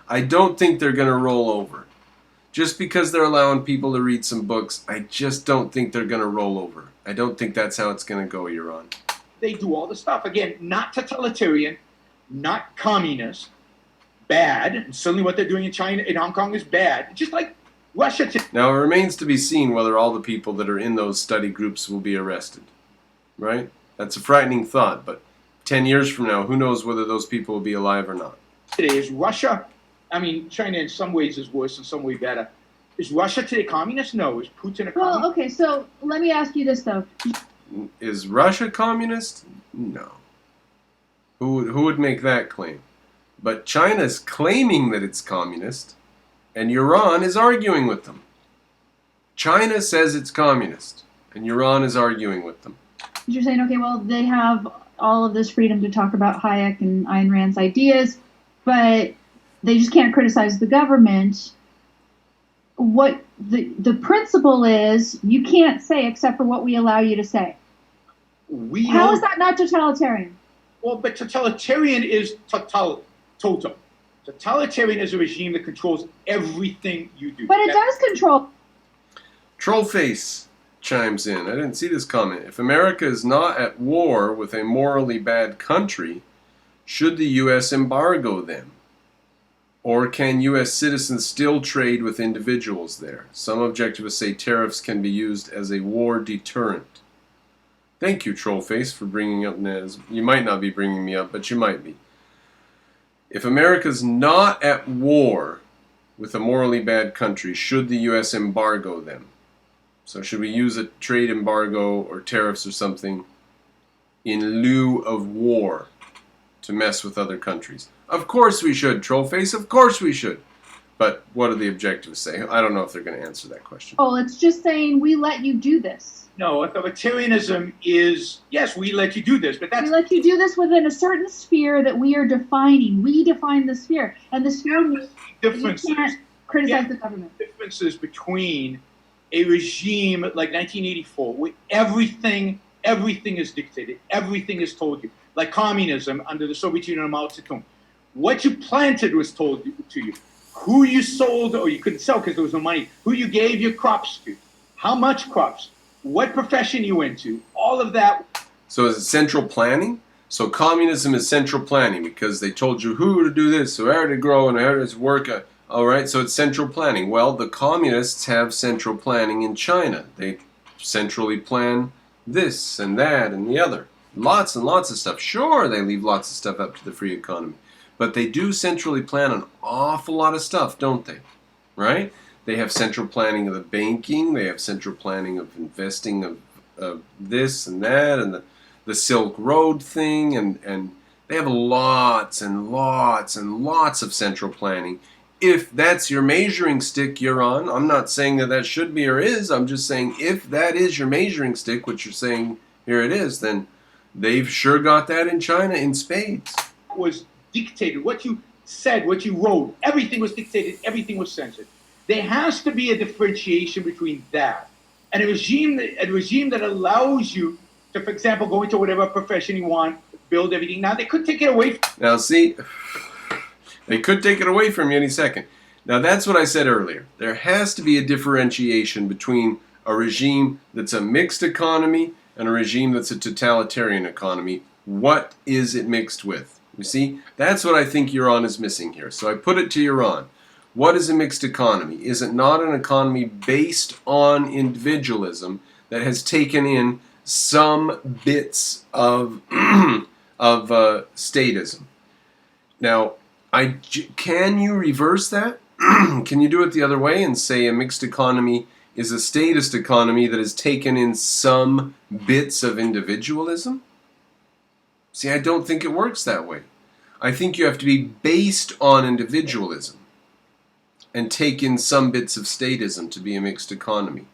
I don't think they're going to roll over. Just because they're allowing people to read some books, I just don't think they're going to roll over. I don't think that's how it's going to go, Yaron. They do all the stuff. Again, not totalitarian, not communist, bad. And certainly what they're doing in China, in Hong Kong is bad. Just like Russia. Now, it remains to be seen whether all the people that are in those study groups will be arrested. Right? That's a frightening thought, but 10 years from now, who knows whether those people will be alive or not. Today is Russia. I mean, China in some ways is worse, in some way better. Is Russia today communist? No. Is Putin a communist? Well, okay, so let me ask you this, though. Is Russia communist? No. Who would make that claim? But China's claiming that it's communist, and Yaron is arguing with them. China says it's communist, and Yaron is arguing with them. You're saying, okay, well, they have all of this freedom to talk about Hayek and Ayn Rand's ideas, but they just can't criticize the government. What the principle is, you can't say except for what we allow you to say. How is that not totalitarian? Well, but totalitarian is total. Totalitarian is a regime that controls everything you do. But it does control. Trollface chimes in. I didn't see this comment. If America is not at war with a morally bad country, should the U.S. embargo them? Or can U.S. citizens still trade with individuals there? Some objectivists say tariffs can be used as a war deterrent. Thank you, Trollface, for bringing up Nez. You might not be bringing me up, but you might be. If America's not at war with a morally bad country, should the U.S. embargo them? So should we use a trade embargo or tariffs or something in lieu of war to mess with other countries? Of course we should, Trollface. Of course we should. But what do the objectives say? I don't know if they're going to answer that question. Oh, it's just saying we let you do this. No, authoritarianism is, yes, we let you do this, but that's... We let you do this within a certain sphere that we are defining. We define the sphere. And the sphere means you can't criticize the government. Differences between a regime like 1984, where everything is dictated, everything is told you. Like communism under the Soviet Union and Mao Zedong. What you planted was told to you. Who you sold, or you couldn't sell because there was no money. Who you gave your crops to. How much crops. What profession you went to. All of that. So is it central planning? So communism is central planning because they told you who to do this, where to grow, and how to work. All right, so it's central planning. Well, the communists have central planning in China. They centrally plan this and that and the other. Lots and lots of stuff. Sure, they leave lots of stuff up to the free economy. But they do centrally plan an awful lot of stuff, don't they? Right? They have central planning of the banking. They have central planning of investing of this and that and the Silk Road thing. And they have lots and lots and lots of central planning if that's your measuring stick you're on, I'm not saying that should be or is, I'm just saying if that is your measuring stick, which you're saying here it is, then they've sure got that in China in spades. Was dictated. What you said, what you wrote, everything was dictated, everything was censored. There has to be a differentiation between that and a regime that allows you to, for example, go into whatever profession you want, build everything. Now, they could take it away. Now, see, they could take it away from you any second. Now, that's what I said earlier. There has to be a differentiation between a regime that's a mixed economy and a regime that's a totalitarian economy. What is it mixed with? You see, that's what I think Yaron is missing here. So I put it to Yaron. What is a mixed economy? Is it not an economy based on individualism that has taken in some bits of statism? Now, can you reverse that? Can you do it the other way and say a mixed economy is a statist economy that has taken in some bits of individualism? See, I don't think it works that way. I think you have to be based on individualism and take in some bits of statism to be a mixed economy.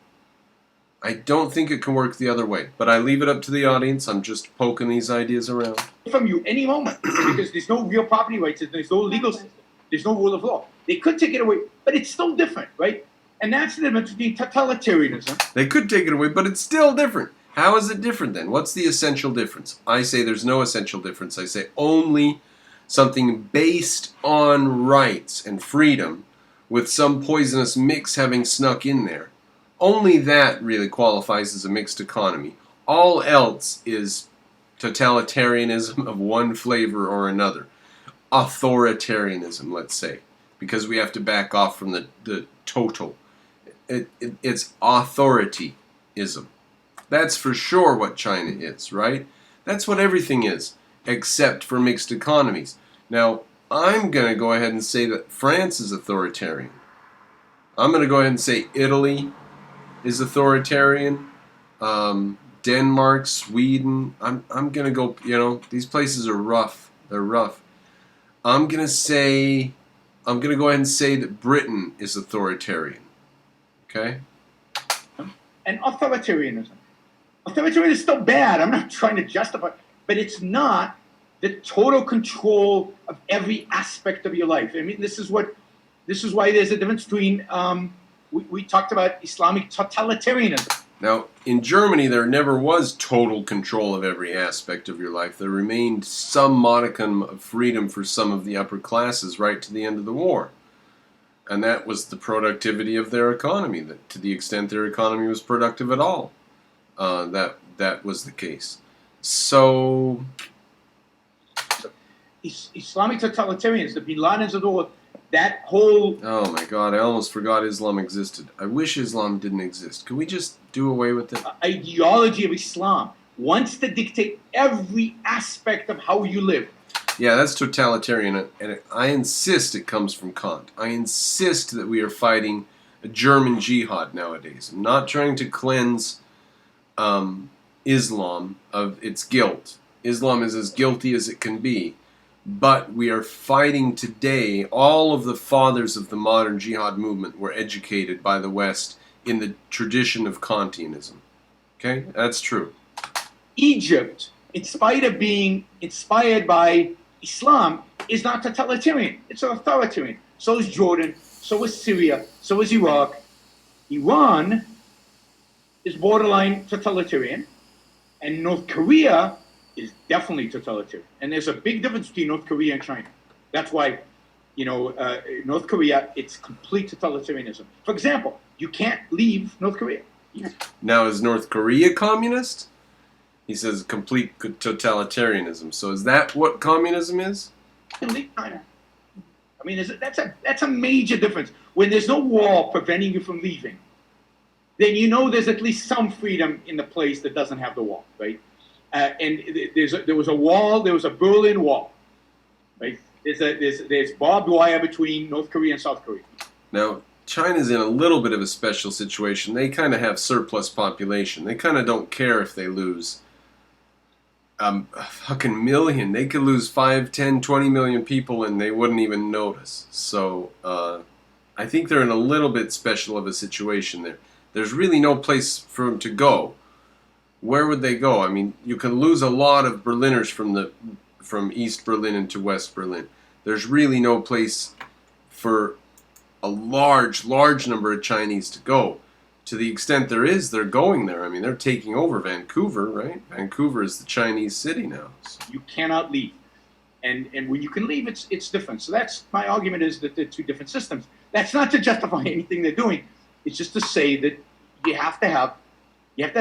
I don't think it can work the other way, but I leave it up to the audience. I'm just poking these ideas around. From you any moment, because there's no real property rights, there's no legal system, there's no rule of law. They could take it away, but it's still different, right? And that's the difference between totalitarianism. They could take it away, but it's still different. How is it different then? What's the essential difference? I say there's no essential difference. I say only something based on rights and freedom with some poisonous mix having snuck in there. Only that really qualifies as a mixed economy. All else is totalitarianism of one flavor or another. Authoritarianism, let's say, because we have to back off from the total. It's authorityism. That's for sure what China is, right? That's what everything is, except for mixed economies. Now, I'm going to go ahead and say that France is authoritarian. I'm going to go ahead and say Italy is authoritarian. Denmark, Sweden. I'm going to go, these places are rough. They're rough. I'm going to go ahead and say that Britain is authoritarian. Okay? And authoritarianism. Authoritarianism is still bad. I'm not trying to justify, but it's not the total control of every aspect of your life. I mean, this is why there's a difference between, we talked about Islamic totalitarianism. Now, in Germany, there never was total control of every aspect of your life. There remained some modicum of freedom for some of the upper classes right to the end of the war. And that was the productivity of their economy, that to the extent their economy was productive at all. That was the case. So Islamic totalitarians, the Bin Ladens of the world, that whole... Oh my God, I almost forgot Islam existed. I wish Islam didn't exist. Could we just do away with it? Ideology of Islam wants to dictate every aspect of how you live. Yeah, that's totalitarian, and I insist it comes from Kant. I insist that we are fighting a German jihad nowadays. I'm not trying to cleanse Islam of its guilt. Islam is as guilty as it can be. But we are fighting today. All of the fathers of the modern jihad movement were educated by the West in the tradition of Kantianism. Okay? That's true. Egypt, in spite of being inspired by Islam, is not totalitarian. It's authoritarian. So is Jordan. So is Syria. So is Iraq. Iran is borderline totalitarian. And North Korea is definitely totalitarian. And there's a big difference between North Korea and China. That's why, North Korea, it's complete totalitarianism. For example, you can't leave North Korea. Now, is North Korea communist? He says complete totalitarianism. So is that what communism is? You can leave China. I mean, that's a major difference. When there's no wall preventing you from leaving, then there's at least some freedom in the place that doesn't have the wall, right? And there was a wall. There was a Berlin Wall, right? There's barbed wire between North Korea and South Korea. Now, China's in a little bit of a special situation. They kind of have surplus population. They kind of don't care if they lose a fucking million. They could lose 5, 10, 20 million people and they wouldn't even notice. So I think they're in a little bit special of a situation there. There's really no place for them to go. Where would they go? I mean, you can lose a lot of Berliners from East Berlin into West Berlin. There's really no place for a large number of Chinese to go. To the extent there is, they're going there. I mean, they're taking over Vancouver, right? Vancouver is the Chinese city now. So. You cannot leave. And when you can leave, it's different. So that's my argument, is that they're two different systems. That's not to justify anything they're doing. It's just to say that you have to have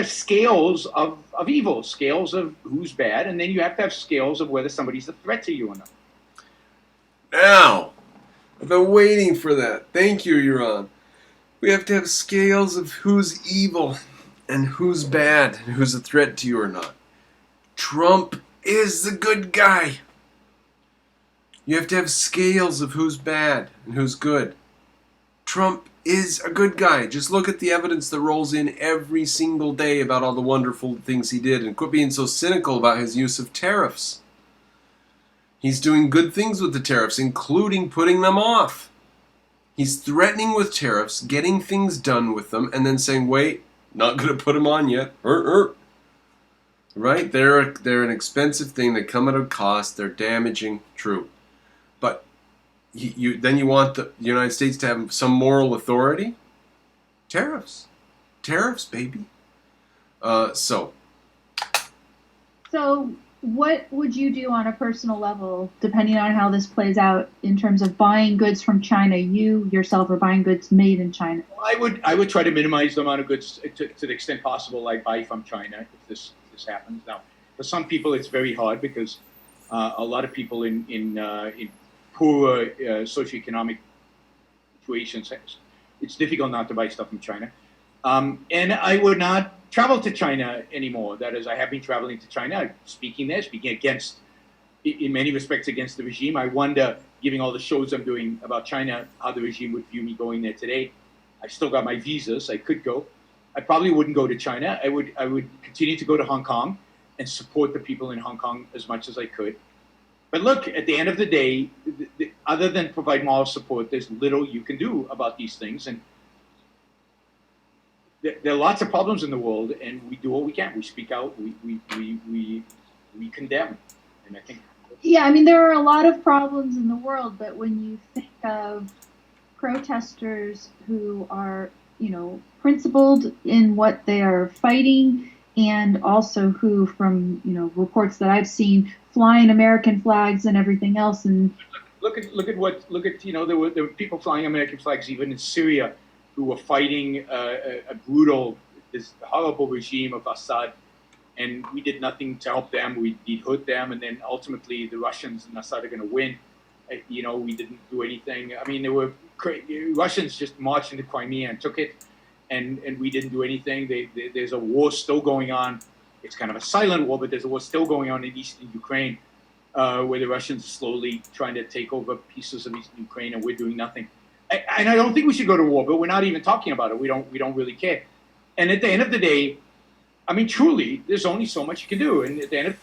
scales of evil, scales of who's bad, and then you have to have scales of whether somebody's a threat to you or not. Now, I've been waiting for that. Thank you, Yaron. We have to have scales of who's evil and who's bad and who's a threat to you or not. Trump is the good guy. You have to have scales of who's bad and who's good. Trump is a good guy. Just look at the evidence that rolls in every single day about all the wonderful things he did, and quit being so cynical about his use of tariffs. He's doing good things with the tariffs, including putting them off. He's threatening with tariffs, getting things done with them, and then saying, wait, not going to put them on yet. Right? They're an expensive thing. They come at a cost. They're damaging. True. But then you want the United States to have some moral authority? Tariffs. Tariffs, baby. So what would you do on a personal level, depending on how this plays out, in terms of buying goods from China? You yourself are buying goods made in China. I would try to minimize the amount of goods to the extent possible I buy from China if this happens. Now, for some people, it's very hard because a lot of people in poor socioeconomic situations, it's difficult not to buy stuff from China. And I would not travel to China anymore. That is, I have been traveling to China, speaking against, in many respects, against the regime. I wonder, given all the shows I'm doing about China, how the regime would view me going there today. I've still got my visas. I could go. I probably wouldn't go to China. I would continue to go to Hong Kong and support the people in Hong Kong as much as I could. But look, at the end of the day, other than provide moral support, there's little you can do about these things. And there are lots of problems in the world, and we do what we can. We speak out. We condemn. And I think. Yeah, I mean, there are a lot of problems in the world, but when you think of protesters who are, principled in what they are fighting, and also who, from reports that I've seen, flying American flags and everything else, and look at there were people flying American flags even in Syria, who were fighting this horrible regime of Assad, and we did nothing to help them. We did hurt them, and then ultimately the Russians and Assad are going to win. We didn't do anything. I mean, Russians just marched into Crimea and took it, and we didn't do anything. There's a war still going on. It's kind of a silent war, but there's a war still going on in eastern Ukraine, where the Russians are slowly trying to take over pieces of eastern Ukraine, and we're doing nothing. And I don't think we should go to war, but we're not even talking about it. We don't really care. And at the end of the day, I mean, truly, there's only so much you can do. And at the end of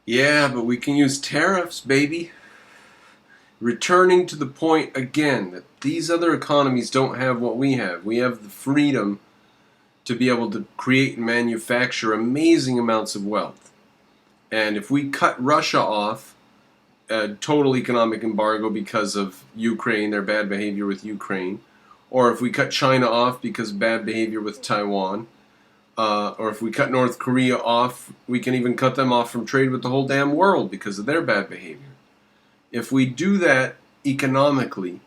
yeah, but we can use tariffs, baby. Returning to the point again that these other economies don't have what we have. We have the freedom to be able to create and manufacture amazing amounts of wealth. And if we cut Russia off, a total economic embargo because of Ukraine, their bad behavior with Ukraine, or if we cut China off because of bad behavior with Taiwan, or if we cut North Korea off, we can even cut them off from trade with the whole damn world because of their bad behavior. If we do that economically,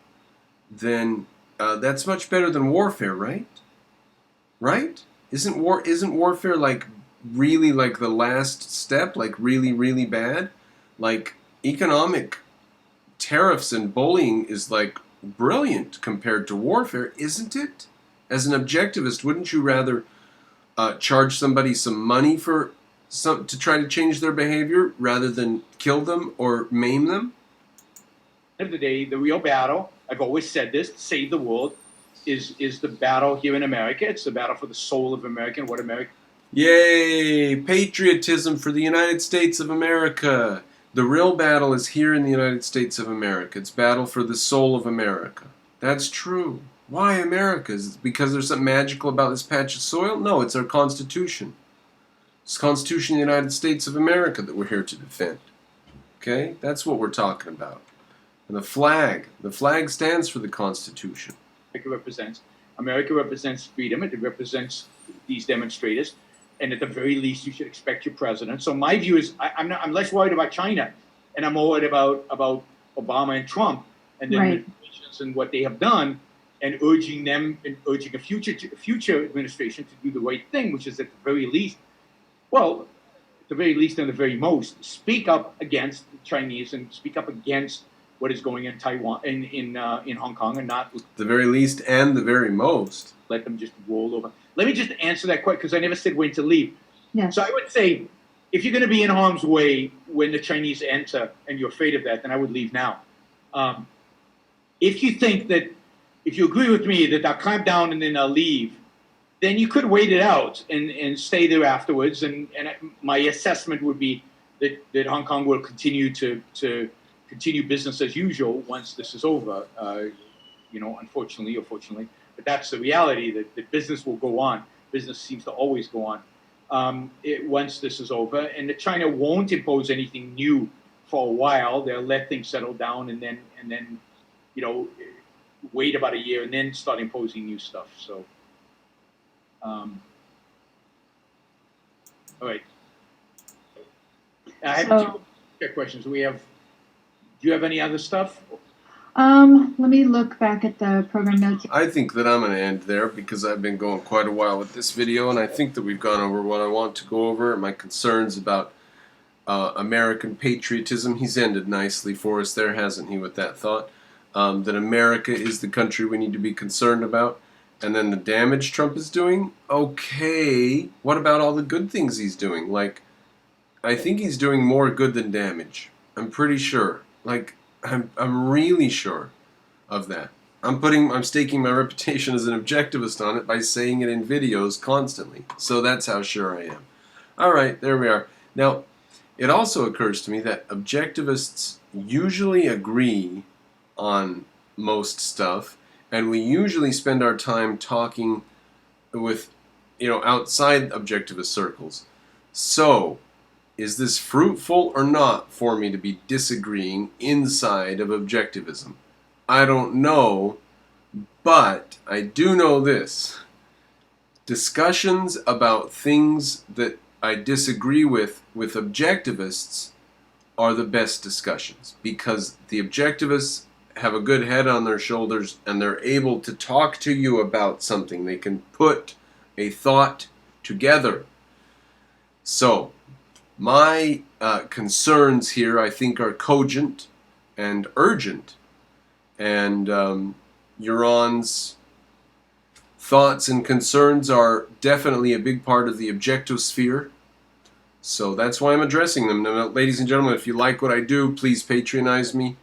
then that's much better than warfare, right? Right? Isn't warfare like really like the last step, like really, really bad? Like economic tariffs and bullying is like brilliant compared to warfare, isn't it? As an objectivist, wouldn't you rather charge somebody some money to try to change their behavior rather than kill them or maim them? At the end of the day, the real battle, I've always said this, to save the world, is the battle here in America. It's the battle for the soul of America and what America. Yay! Patriotism for the United States of America. The real battle is here in the United States of America. It's battle for the soul of America. That's true. Why America? Is it because there's something magical about this patch of soil? No, it's our Constitution. It's the Constitution of the United States of America that we're here to defend. Okay? That's what we're talking about. And the flag stands for the Constitution. America represents freedom. It represents these demonstrators, and at the very least, you should expect your president. So my view is, I'm less worried about China, and I'm more worried about Obama and Trump and the administrations and what they have done, and urging a future administration to do the right thing, which is at the very least, well, at the very least and the very most, speak up against the Chinese and speak up against what is going in Taiwan, in Hong Kong, and not the very least and the very most. Let them just roll over. Let me just answer that question, because I never said when to leave. Yeah. So I would say, if you're going to be in harm's way when the Chinese enter and you're afraid of that, then I would leave now. If you agree with me that they'll clamp down and then they'll leave, then you could wait it out and stay there afterwards. And my assessment would be that Hong Kong will continue to continue business as usual once this is over. Unfortunately or fortunately, but that's the reality, that business will go on. Business seems to always go on once this is over, and that China won't impose anything new for a while. They'll let things settle down and then wait about a year and then start imposing new stuff. So, all right. I have two questions. Do you have any other stuff? Let me look back at the program notes. I think that I'm going to end there because I've been going quite a while with this video, and I think that we've gone over what I want to go over, my concerns about American patriotism. He's ended nicely for us there, hasn't he, with that thought? That America is the country we need to be concerned about. And then the damage Trump is doing? Okay, what about all the good things he's doing? Like, I think he's doing more good than damage. I'm pretty sure. Like, I'm really sure of that. I'm staking my reputation as an objectivist on it by saying it in videos constantly. So that's how sure I am. Alright, there we are. Now, it also occurs to me that objectivists usually agree on most stuff, and we usually spend our time talking with, outside objectivist circles. So, is this fruitful or not for me to be disagreeing inside of objectivism? I don't know, but I do know this. Discussions about things that I disagree with objectivists are the best discussions, because the objectivists have a good head on their shoulders and they're able to talk to you about something. They can put a thought together. So, my concerns here, I think, are cogent and urgent, and Yaron's thoughts and concerns are definitely a big part of the objectosphere, so that's why I'm addressing them. Now, ladies and gentlemen, if you like what I do, please patronize me.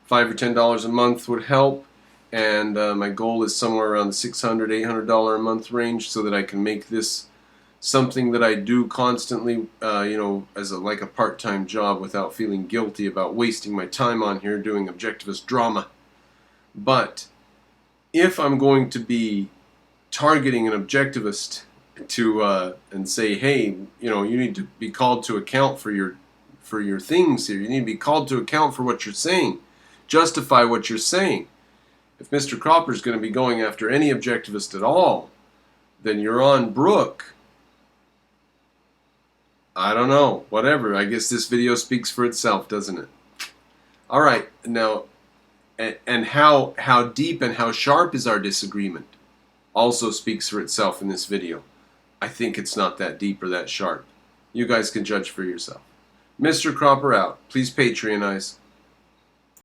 $5 or $10 a month would help, and my goal is somewhere around the $600, $800 a month range, so that I can make this something that I do constantly, as like a part-time job without feeling guilty about wasting my time on here doing objectivist drama. But if I'm going to be targeting an objectivist and say, hey, you need to be called to account for your things here. You need to be called to account for what you're saying. Justify what you're saying. If MrCropper is going to be going after any objectivist at all, then Yaron Brook, I don't know, whatever. I guess this video speaks for itself, doesn't it? Alright, now, and how deep and how sharp is our disagreement also speaks for itself in this video. I think it's not that deep or that sharp. You guys can judge for yourself. MrCropper out. Please patronize.